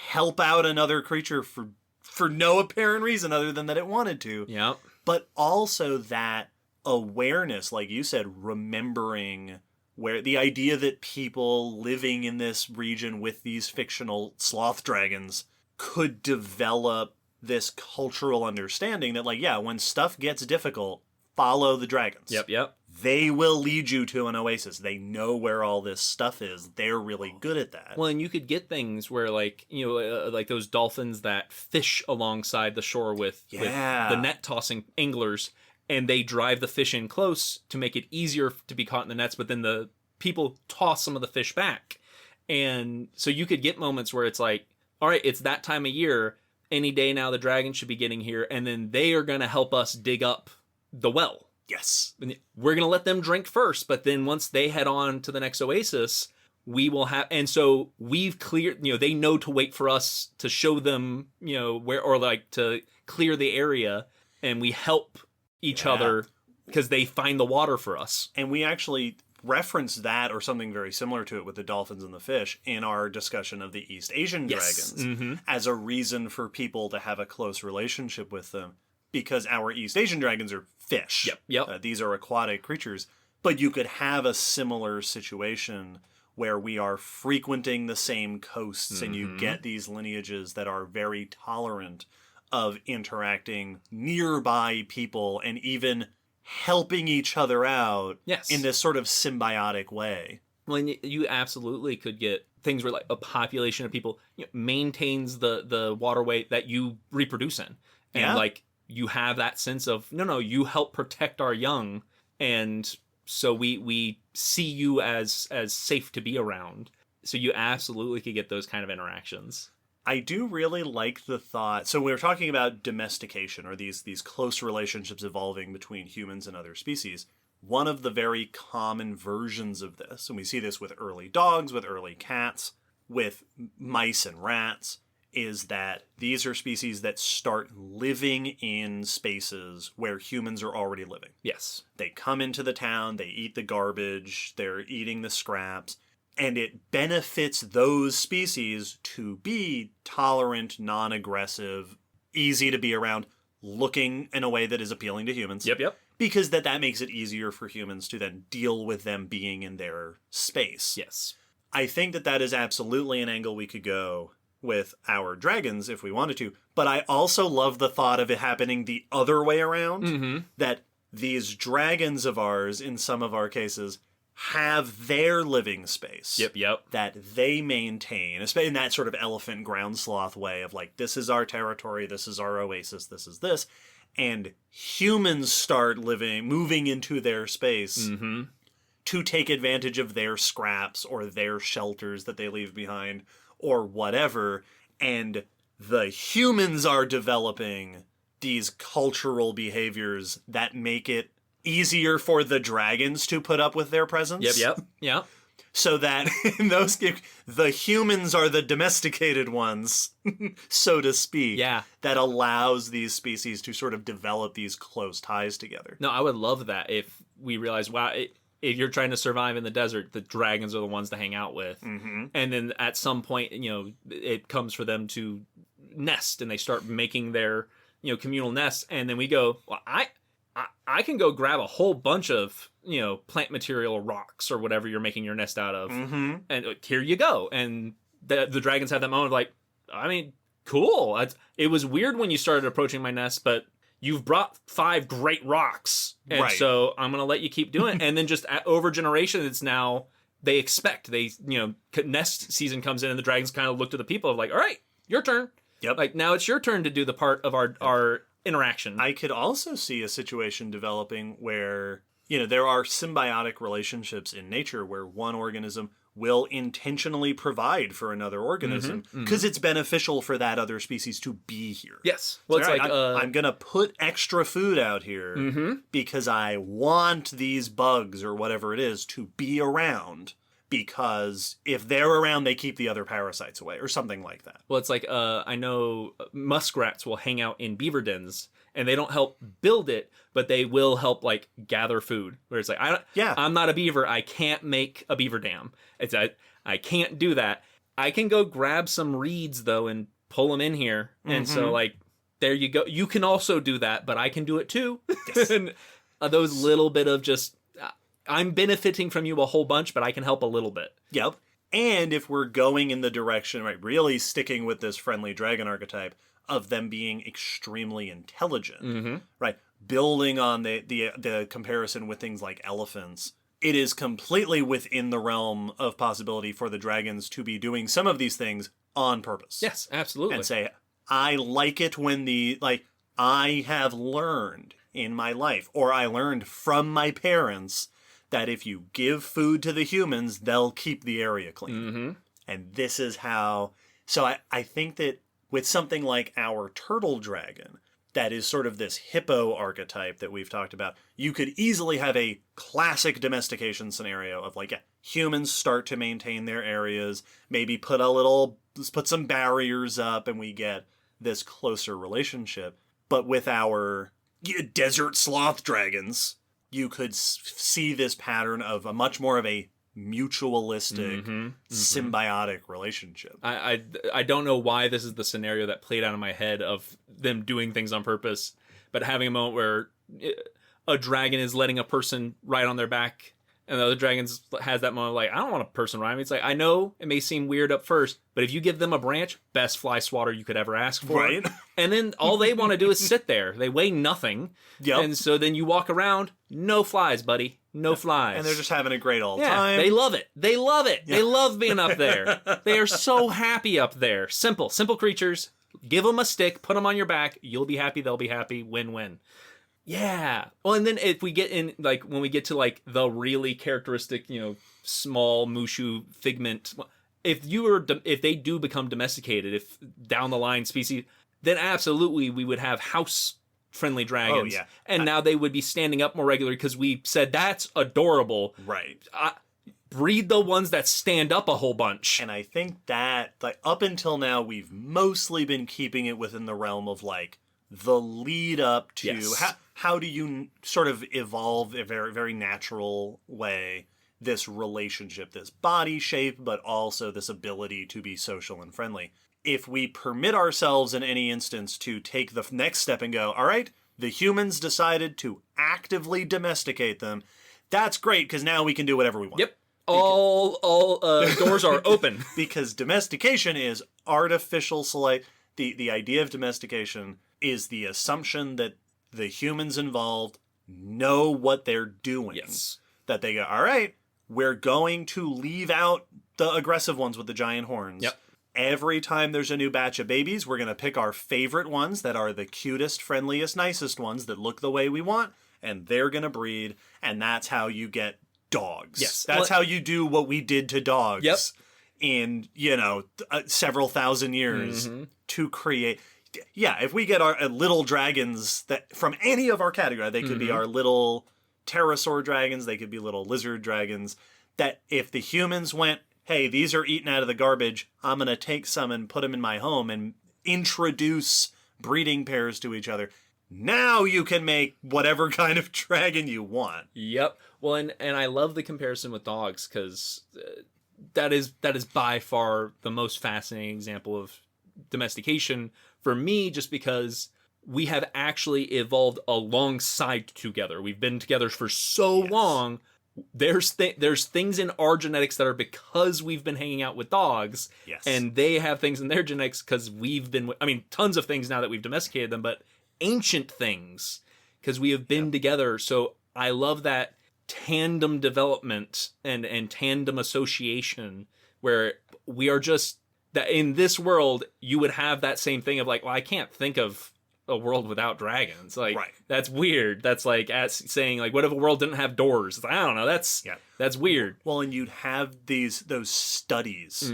S3: help out another creature for no apparent reason other than that it wanted to.
S2: Yeah.
S3: But also that awareness, like you said, remembering where the idea that people living in this region with these fictional sloth dragons could develop this cultural understanding that when stuff gets difficult, follow the dragons.
S2: Yep.
S3: They will lead you to an oasis. They know where all this stuff is. They're really good at that.
S2: Well, and you could get things where like those dolphins that fish alongside the shore with the net tossing anglers, and they drive the fish in close to make it easier to be caught in the nets, but then the people toss some of the fish back. And so you could get moments where it's like, all right, it's that time of year. Any day now, the dragon should be getting here, and then they are going to help us dig up the well.
S3: Yes.
S2: We're going to let them drink first, but then once they head on to the next oasis, we will have... And so we've cleared... they know to wait for us to show them, where... Or like to clear the area, and we help each other because they find the water for us.
S3: And we actually reference that or something very similar to it with the dolphins and the fish in our discussion of the East Asian dragons as a reason for people to have a close relationship with them, because our East Asian dragons are fish.
S2: Yep.
S3: These are aquatic creatures, but you could have a similar situation where we are frequenting the same coasts and you get these lineages that are very tolerant of interacting nearby people and even helping each other out in this sort of symbiotic way.
S2: Well, you absolutely could get things where like a population of people maintains the waterway that you reproduce in. And like you have that sense of, no, you help protect our young. And so we see you as safe to be around. So you absolutely could get those kind of interactions.
S3: I do really like the thought. So we were talking about domestication, or these close relationships evolving between humans and other species. One of the very common versions of this, and we see this with early dogs, with early cats, with mice and rats, is that these are species that start living in spaces where humans are already living.
S2: Yes.
S3: They come into the town, they eat the garbage, they're eating the scraps, and it benefits those species to be tolerant, non-aggressive, easy to be around, looking in a way that is appealing to humans.
S2: Yep.
S3: Because that makes it easier for humans to then deal with them being in their space.
S2: Yes.
S3: I think that is absolutely an angle we could go with our dragons if we wanted to, but I also love the thought of it happening the other way around, that these dragons of ours, in some of our cases, have their living space.
S2: Yep.
S3: That they maintain, especially in that sort of elephant ground sloth way of like, this is our territory, this is our oasis, this is this. And humans start moving into their space to take advantage of their scraps or their shelters that they leave behind or whatever. And the humans are developing these cultural behaviors that make it easier for the dragons to put up with their presence.
S2: Yep.
S3: So that in those games, the humans are the domesticated ones, so to speak.
S2: Yeah.
S3: That allows these species to sort of develop these close ties together.
S2: No, I would love that if we realize, wow, if you're trying to survive in the desert, the dragons are the ones to hang out with. And then at some point, it comes for them to nest and they start making their, communal nests. And then we go, well, I can go grab a whole bunch of, plant material, rocks, or whatever you're making your nest out of. And here you go. And the dragons have that moment of like, I mean, cool. It was weird when you started approaching my nest, but you've brought 5 great rocks. And so I'm going to let you keep doing it. And then just over generation, it's now they expect, nest season comes in and the dragons kind of look to the people of like, all right, your turn.
S3: Yep.
S2: Like now it's your turn to do the part of our interaction.
S3: I could also see a situation developing where, there are symbiotic relationships in nature where one organism will intentionally provide for another organism because it's beneficial for that other species to be here.
S2: Yes. Well,
S3: So,
S2: it's
S3: I'm going to put extra food out here because I want these bugs or whatever it is to be around, because if they're around, they keep the other parasites away or something like that.
S2: Well, it's like, I know muskrats will hang out in beaver dens and they don't help build it, but they will help like gather food. Where it's like, I'm not a beaver. I can't make a beaver dam. I can't do that. I can go grab some reeds though and pull them in here. And so like, there you go. You can also do that, but I can do it too. Yes. And those little bit of just, I'm benefiting from you a whole bunch, but I can help a little bit.
S3: Yep. And if we're going in the direction, right, really sticking with this friendly dragon archetype of them being extremely intelligent, right, building on the comparison with things like elephants, it is completely within the realm of possibility for the dragons to be doing some of these things on purpose.
S2: Yes, absolutely.
S3: And say, I like it when I have learned in my life, or I learned from my parents, that if you give food to the humans, they'll keep the area clean. And this is how... So I think that with something like our turtle dragon, that is sort of this hippo archetype that we've talked about, you could easily have a classic domestication scenario of like, humans start to maintain their areas, maybe put some barriers up, and we get this closer relationship. But with our desert sloth dragons, you could see this pattern of a much more of a mutualistic, symbiotic relationship.
S2: I don't know why this is the scenario that played out in my head of them doing things on purpose, but having a moment where a dragon is letting a person ride on their back, and the other dragon has that moment like, I don't want a person riding me. It's like, I know it may seem weird up first, but if you give them a branch, best fly swatter you could ever ask for.
S3: Right.
S2: And then all they want to do is sit there. They weigh nothing.
S3: Yep.
S2: And so then you walk around, no flies, buddy. No flies.
S3: And they're just having a great old time.
S2: They love it. They love it. Yeah. They love being up there. They are so happy up there. Simple creatures. Give them a stick, put them on your back. You'll be happy. They'll be happy. Win-win. Yeah. Well, and then if we get in, like, when we get to, like, the really characteristic, small Mushu figment, if they do become domesticated, if down the line species, then absolutely we would have house-friendly dragons.
S3: Oh, yeah.
S2: And now they would be standing up more regularly because we said, that's adorable.
S3: Right.
S2: Breed the ones that stand up a whole bunch.
S3: And I think that, like, up until now, we've mostly been keeping it within the realm of, like, the lead up to
S2: Yes.
S3: how do you sort of evolve in a very, very natural way this relationship, this body shape, but also this ability to be social and friendly. If we permit ourselves in any instance to take the next step and go, all right, the humans decided to actively domesticate them, that's great because now we can do whatever we want.
S2: Yep. All doors are open.
S3: Because domestication is artificial select. The idea of domestication is the assumption that the humans involved know what they're doing.
S2: Yes.
S3: That they go, all right, we're going to leave out the aggressive ones with the giant horns.
S2: Yep.
S3: Every time there's a new batch of babies, we're going to pick our favorite ones that are the cutest, friendliest, nicest ones that look the way we want, and they're going to breed, and that's how you get dogs.
S2: Yes.
S3: That's how you do what we did to dogs.
S2: Yep.
S3: In, several thousand years to create. Yeah, if we get our little dragons that from any of our category, they could be our little pterosaur dragons, they could be little lizard dragons, that if the humans went, hey, these are eaten out of the garbage, I'm going to take some and put them in my home and introduce breeding pairs to each other. Now you can make whatever kind of dragon you want.
S2: Yep. Well, and I love the comparison with dogs because that is by far the most fascinating example of domestication for me, just because we have actually evolved alongside together. We've been together for so long. There's things in our genetics that are because we've been hanging out with dogs.
S3: Yes.
S2: And they have things in their genetics because we've been, tons of things now that we've domesticated them, but ancient things because we have been together. So I love that tandem development and tandem association where we are just that in this world you would have that same thing of like, well, I can't think of a world without dragons. Like,
S3: right.
S2: That's weird. That's like saying like, what if a world didn't have doors? It's like, I don't know. That's weird.
S3: Well, and you'd have those studies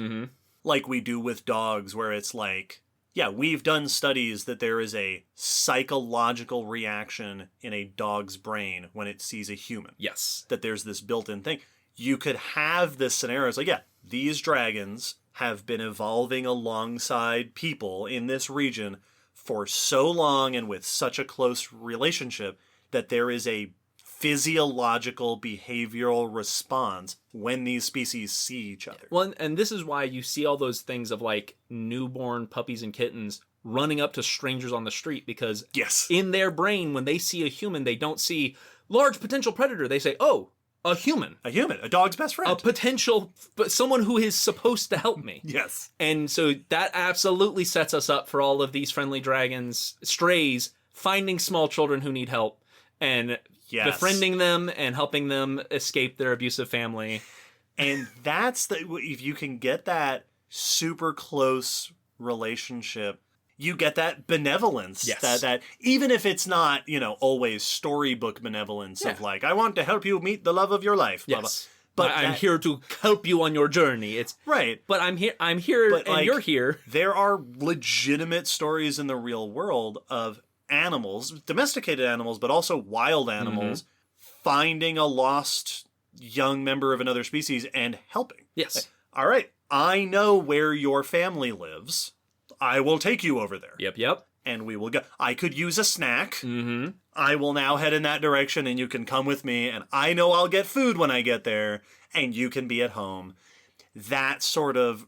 S3: like we do with dogs where it's like, yeah, we've done studies that there is a psychological reaction in a dog's brain when it sees a human.
S2: Yes.
S3: That there's this built-in thing. You could have this scenario. It's like, yeah, these dragons have been evolving alongside people in this region for so long and with such a close relationship that there is a physiological behavioral response when these species see each other.
S2: Well, and this is why you see all those things of like newborn puppies and kittens running up to strangers on the street because in their brain, when they see a human, they don't see large potential predator. They say, oh, a human,
S3: a dog's best friend,
S2: a potential, but someone who is supposed to help me.
S3: Yes.
S2: And so that absolutely sets us up for all of these friendly dragons, strays, finding small children who need help and befriending them and helping them escape their abusive family.
S3: And that's if you can get that super close relationship, you get that benevolence.
S2: Yes.
S3: That even if it's not, always storybook benevolence of like, I want to help you meet the love of your life. Blah,
S2: Yes.
S3: blah.
S2: But I'm here to help you on your journey. It's
S3: right.
S2: But I'm here and
S3: like,
S2: you're here.
S3: There are legitimate stories in the real world of animals, domesticated animals, but also wild animals, finding a lost young member of another species and helping.
S2: Yes.
S3: Like, all right, I know where your family lives. I will take you over there.
S2: Yep.
S3: And we will go. I could use a snack. I will now head in that direction and you can come with me. And I know I'll get food when I get there and you can be at home. That sort of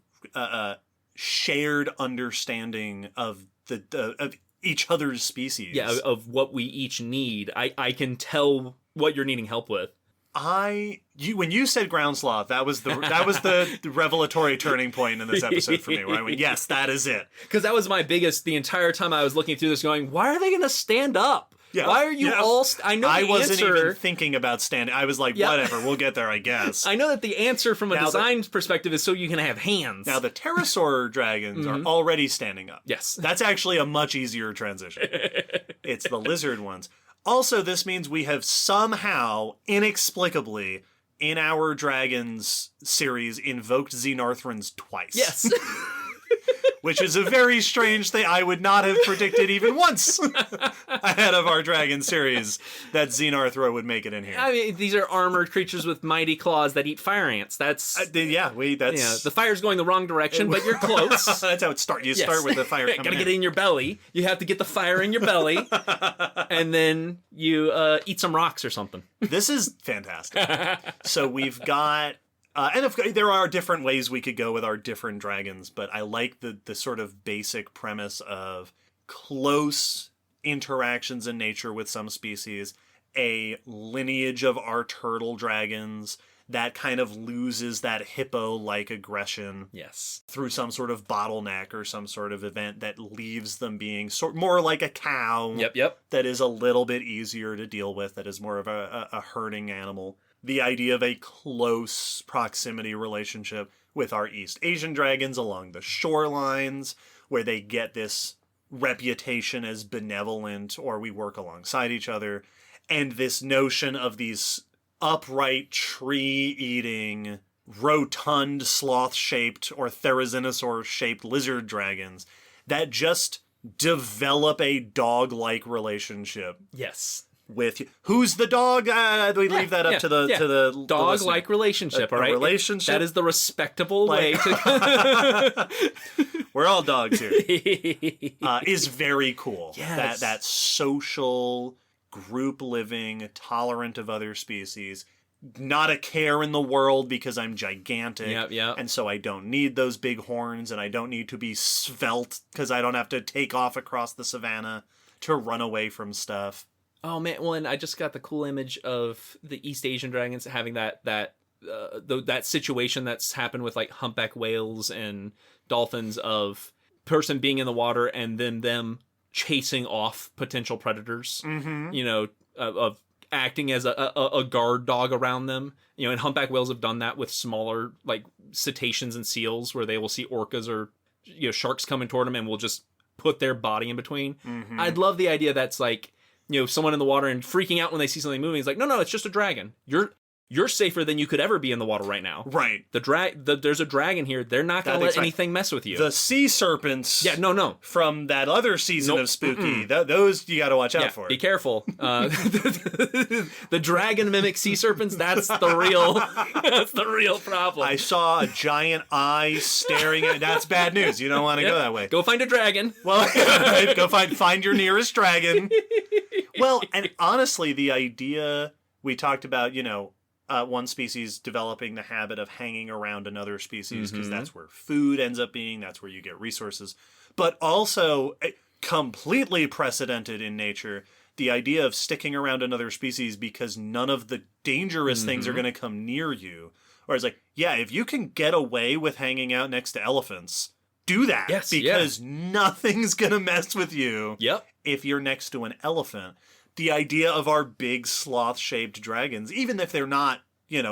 S3: shared understanding of of each other's species.
S2: Yeah, of what we each need. I can tell what you're needing help with.
S3: When you said ground sloth, that was the revelatory turning point in this episode for me, where I went, yes, that is it.
S2: Because that was my biggest, the entire time I was looking through this going, why are they going to stand up?
S3: Yeah.
S2: Why are you all... I know
S3: I
S2: the
S3: wasn't
S2: answer...
S3: even thinking about standing. I was like, whatever, we'll get there, I guess.
S2: I know that the answer from a design perspective is so you can have hands.
S3: Now, the pterosaur dragons are already standing up.
S2: Yes.
S3: That's actually a much easier transition. It's the lizard ones. Also, this means we have somehow, inexplicably, in our Dragons series, invoked Xenarthrans twice.
S2: Yes.
S3: Which is a very strange thing. I would not have predicted even once ahead of our Dragon series that Xenarthra would make it in here.
S2: I mean, these are armored creatures with mighty claws that eat fire ants. That's
S3: the
S2: fire's going the wrong direction, but you're close.
S3: That's how it starts. You start with the fire coming
S2: Gotta get it in your belly. You have to get the fire in your belly, and then you eat some rocks or something.
S3: This is fantastic. So we've got... and of course, there are different ways we could go with our different dragons, but I like the sort of basic premise of close interactions in nature with some species, a lineage of our turtle dragons that kind of loses that hippo-like aggression through some sort of bottleneck or some sort of event that leaves them being more like a cow that is a little bit easier to deal with, that is more of a herding animal. The idea of a close proximity relationship with our East Asian dragons along the shorelines, where they get this reputation as benevolent, or we work alongside each other, and this notion of these upright, tree-eating, rotund, sloth-shaped, or therizinosaur-shaped lizard dragons that just develop a dog-like relationship.
S2: Yes.
S3: With who's the dog? We leave that up to the
S2: dog-like relationship. All right,
S3: relationship
S2: that is the respectable way to.
S3: We're all dogs here. Is very cool.
S2: Yes.
S3: That social group living, tolerant of other species. Not a care in the world because I'm gigantic. And so I don't need those big horns, and I don't need to be svelte because I don't have to take off across the savannah to run away from stuff.
S2: Oh man, well, and I just got the cool image of the East Asian dragons having that situation that's happened with like humpback whales and dolphins, of person being in the water and then them chasing off potential predators. You know, of acting as a guard dog around them. You know, and humpback whales have done that with smaller like cetaceans and seals, where they will see orcas or sharks coming toward them and will just put their body in between. I'd love the idea that's like, someone in the water and freaking out when they see something moving. It's like, no, it's just a dragon. You're safer than you could ever be in the water right now.
S3: Right.
S2: There's a dragon here. They're not going to let anything mess with you.
S3: The sea serpents.
S2: Yeah, no.
S1: From that other season of Spook-E. Those you got to watch out for.
S2: Be careful. The dragon mimic sea serpents. That's the real problem.
S3: I saw a giant eye staring at. That's bad news. You don't want to go that way.
S2: Go find a dragon.
S3: Well, go find your nearest dragon. Well, and honestly, the idea we talked about, one species developing the habit of hanging around another species because that's where food ends up being, that's where you get resources. But also, completely precedented in nature, the idea of sticking around another species because none of the dangerous things are going to come near you. Or it's like, if you can get away with hanging out next to elephants, do that.
S2: Yes,
S3: because nothing's going to mess with you if you're next to an elephant. The idea of our big sloth-shaped dragons, even if they're not,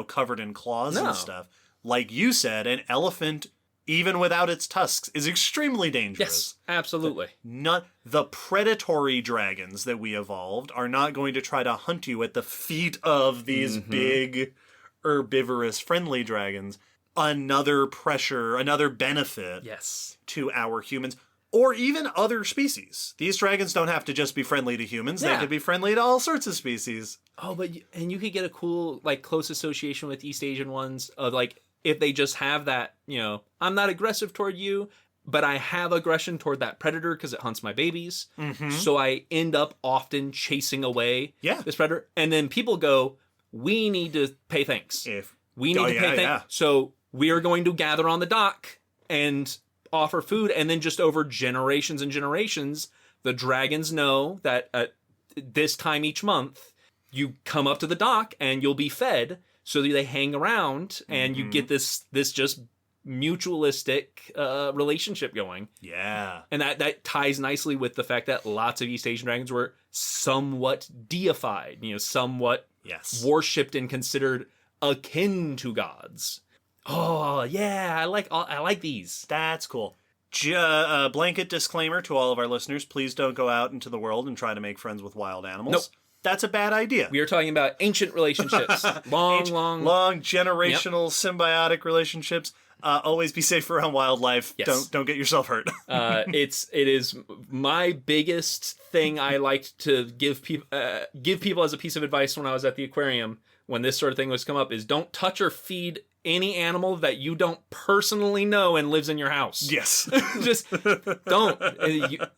S3: covered in claws and stuff, like you said, an elephant, even without its tusks, is extremely dangerous.
S2: Yes, absolutely.
S3: The predatory dragons that we evolved are not going to try to hunt you at the feet of these big, herbivorous, friendly dragons. Another benefit to our humans. Or even other species. These dragons don't have to just be friendly to humans. They could be friendly to all sorts of species.
S2: Oh, and you could get a cool, like, close association with East Asian ones of, like, if they just have that, I'm not aggressive toward you, but I have aggression toward that predator because it hunts my babies. So I end up often chasing away this predator. And then people go, we need to pay thanks. We need to pay thanks. So we are going to gather on the dock and offer food, and then just over generations and generations, the dragons know that at this time each month, you come up to the dock and you'll be fed. So they hang around, and you get this just mutualistic relationship going.
S3: Yeah,
S2: and that ties nicely with the fact that lots of East Asian dragons were somewhat deified, somewhat worshipped and considered akin to gods. Oh, yeah, I like these.
S3: That's cool. Blanket disclaimer to all of our listeners, please don't go out into the world and try to make friends with wild animals.
S2: Nope.
S3: that's a bad idea.
S2: We are talking about ancient relationships. Long
S3: generational symbiotic relationships. Always be safe around wildlife.
S2: Yes.
S3: Don't get yourself hurt.
S2: It is my biggest thing I liked to give people as a piece of advice when I was at the aquarium when this sort of thing was come up is don't touch or feed any animal that you don't personally know and lives in your house.
S3: Yes.
S2: Just don't.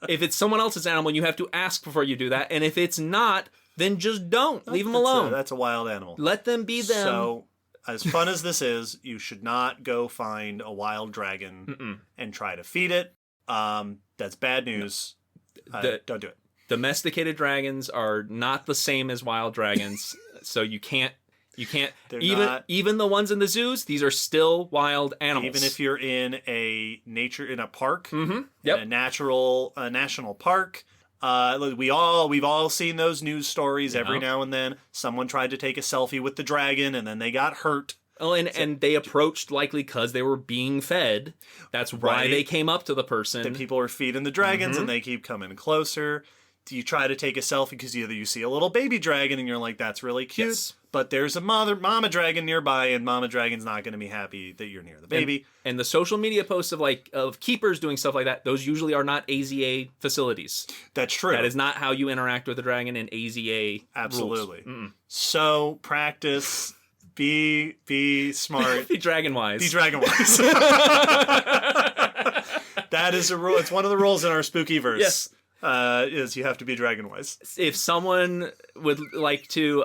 S2: If it's someone else's animal, you have to ask before you do that. And if it's not, then just don't. Leave them alone.
S3: That's a wild animal.
S2: Let them be them.
S3: So, as fun as this is, you should not go find a wild dragon and try to feed it. That's bad news. Don't do it.
S2: Domesticated dragons are not the same as wild dragons, so you can't even the ones in the zoos, these are still wild animals.
S3: Even if you're in a park,
S2: Yep.
S3: in a national park, we've all seen those news stories every now and then. Someone tried to take a selfie with the dragon and then they got hurt.
S2: Oh, and they approached likely because they were being fed. That's why they came up to the person.
S3: The people are feeding the dragons and they keep coming closer. You try to take a selfie because you see a little baby dragon and you're like, that's really cute.
S2: Yes.
S3: But there's a mama dragon nearby and mama dragon's not going to be happy that you're near the baby.
S2: And the social media posts of keepers doing stuff like that, those usually are not AZA facilities.
S3: That's true.
S2: That is not how you interact with a dragon in AZA
S3: Absolutely. So practice, be smart.
S2: Be dragon wise.
S3: Be dragon wise. That is a rule. It's one of the rules in our Spook-E verse.
S2: Yes.
S3: Is you have to be dragon wise.
S2: If someone would like to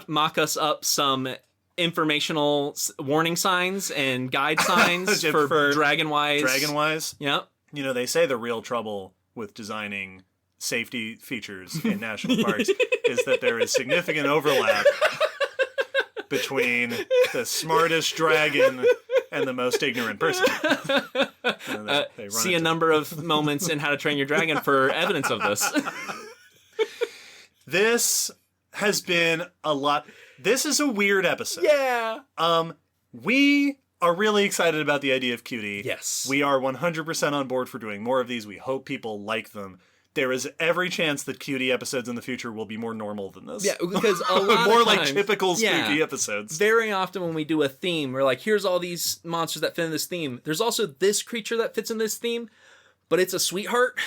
S2: mock us up some informational warning signs and guide signs for dragon wise. Yep.
S3: They say the real trouble with designing safety features in national parks is that there is significant overlap between the smartest dragon and the most ignorant person. They
S2: see a number of moments in How to Train Your Dragon for evidence of this.
S3: This has been a lot. This is a weird episode.
S2: Yeah.
S3: We are really excited about the idea of Cutie.
S2: Yes.
S3: We are 100% on board for doing more of these. We hope people like them. There is every chance that Cutie episodes in the future will be more normal than this.
S2: Yeah, because a lot
S3: more
S2: of
S3: like
S2: times,
S3: typical Spooky episodes.
S2: Very often when we do a theme, we're like, here's all these monsters that fit in this theme. There's also this creature that fits in this theme, but it's a sweetheart.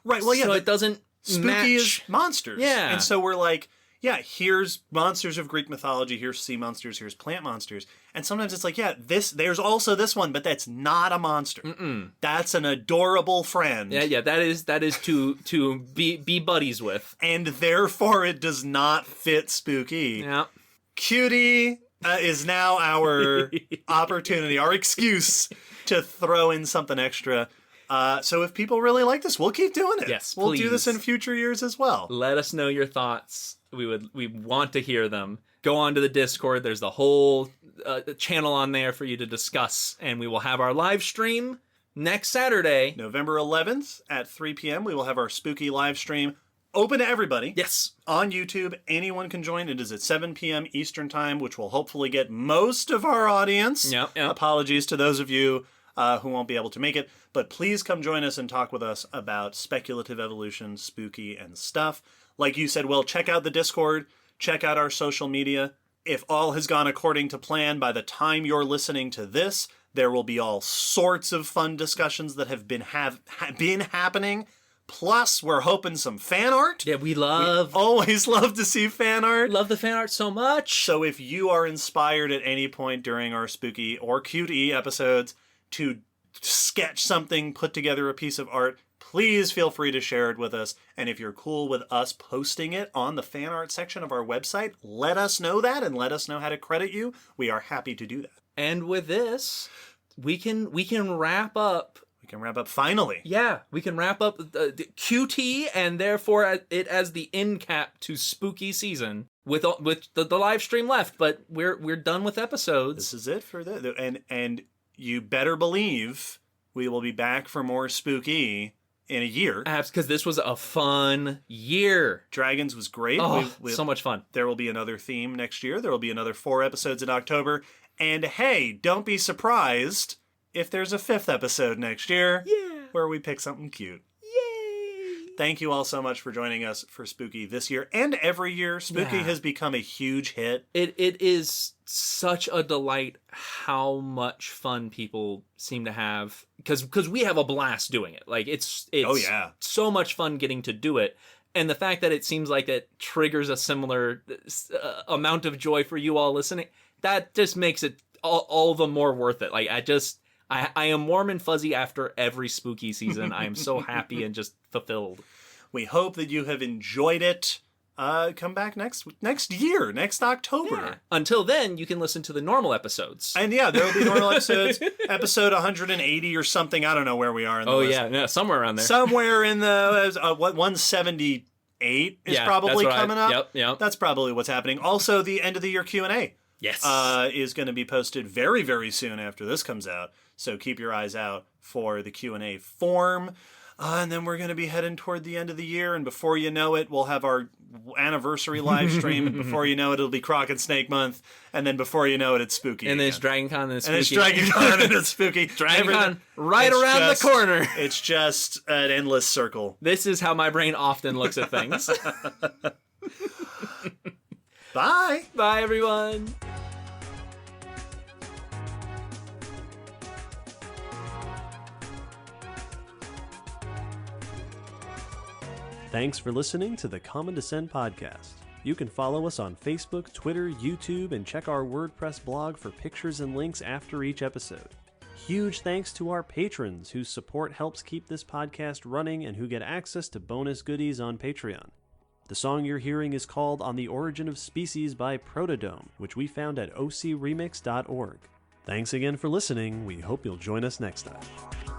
S3: Right, well, yeah.
S2: So it doesn't
S3: Spooky
S2: match.
S3: is monsters.
S2: Yeah.
S3: And so we're like, yeah, here's monsters of Greek mythology, here's sea monsters, here's plant monsters. And sometimes it's like, yeah, there's also this one, but that's not a monster. That's an adorable friend.
S2: Yeah, that is to be buddies with.
S3: And therefore it does not fit Spook-E.
S2: Yeah.
S3: Cutie is now our opportunity, our excuse to throw in something extra. So if people really like this, we'll keep doing it.
S2: Yes,
S3: we'll
S2: please.
S3: do this in future years as well.
S2: Let us know your thoughts. We want to hear them. Go on to the Discord. There's the whole channel on there for you to discuss. And we will have our live stream next Saturday.
S3: November 11th at 3 p.m. We will have our Spook-E live stream open to everybody.
S2: Yes.
S3: On YouTube. Anyone can join. It is at 7 p.m. Eastern Time, which will hopefully get most of our audience.
S2: Yep.
S3: Apologies to those of you who won't be able to make it. But please come join us and talk with us about speculative evolution, Spook-E, and stuff. Like you said, well, check out the Discord. Check out our social media. If all has gone according to plan, by the time you're listening to this, there will be all sorts of fun discussions that have been happening. Plus, we're hoping some fan art.
S2: Yeah, we
S3: always love to see fan art.
S2: Love the fan art so much.
S3: So if you are inspired at any point during our Spook-E or Cutie episodes to sketch something, put together a piece of art, please feel free to share it with us. And if you're cool with us posting it on the fan art section of our website, let us know that and let us know how to credit you. We are happy to do that.
S2: And with this, we can wrap up.
S3: We can wrap up finally.
S2: Yeah, we can wrap up the QT and therefore it as the end cap to Spook-E season with the live stream left. But we're done with episodes.
S3: This is it for and you better believe we will be back for more Spook-E in a year.
S2: Because this was a fun year.
S3: Dragons was great.
S2: Oh, so much fun.
S3: There will be another theme next year. There will be another 4 episodes in October. And hey, don't be surprised if there's a 5th episode next year.
S2: Yeah.
S3: Where we pick something cute.
S2: Yay!
S3: Thank you all so much for joining us for Spook-E this year and every year. Spook-E has become a huge hit.
S2: It is such a delight how much fun people seem to have, because we have a blast doing it. Like it's so much fun getting to do it. And the fact that it seems like it triggers a similar amount of joy for you all listening, that just makes it all the more worth it. Like I am warm and fuzzy after every Spook-E season. I am so happy and just fulfilled.
S3: We hope that you have enjoyed it. Come back next year, next October.
S2: Yeah. Until then, you can listen to the normal episodes.
S3: And yeah, there will be normal episodes. Episode 180 or something. I don't know where we are in the list.
S2: Yeah, somewhere around there.
S3: Somewhere in the 178 is probably coming up.
S2: Yep.
S3: That's probably what's happening. Also, the end of the year Q&A.
S2: Yes.
S3: Is going to be posted very, very soon after this comes out. So keep your eyes out for the Q&A form. And then we're going to be heading toward the end of the year. And before you know it, we'll have our anniversary live stream. And before you know it, it'll be Croc and Snake Month. And then before you know it, it's Spook-E.
S2: And then it's Dragon Con and it's Spook-E.
S3: And it's Dragon Con and it's Spook-E.
S2: Dragon Con right around the corner.
S3: It's just an endless circle.
S2: This is how my brain often looks at things.
S3: Bye.
S2: Bye, everyone.
S4: Thanks for listening to the Common Descent podcast. You can follow us on Facebook, Twitter, YouTube, and check our WordPress blog for pictures and links after each episode. Huge thanks to our patrons whose support helps keep this podcast running and who get access to bonus goodies on Patreon. The song you're hearing is called On the Origin of Species by Protodome, which we found at ocremix.org. Thanks again for listening. We hope you'll join us next time.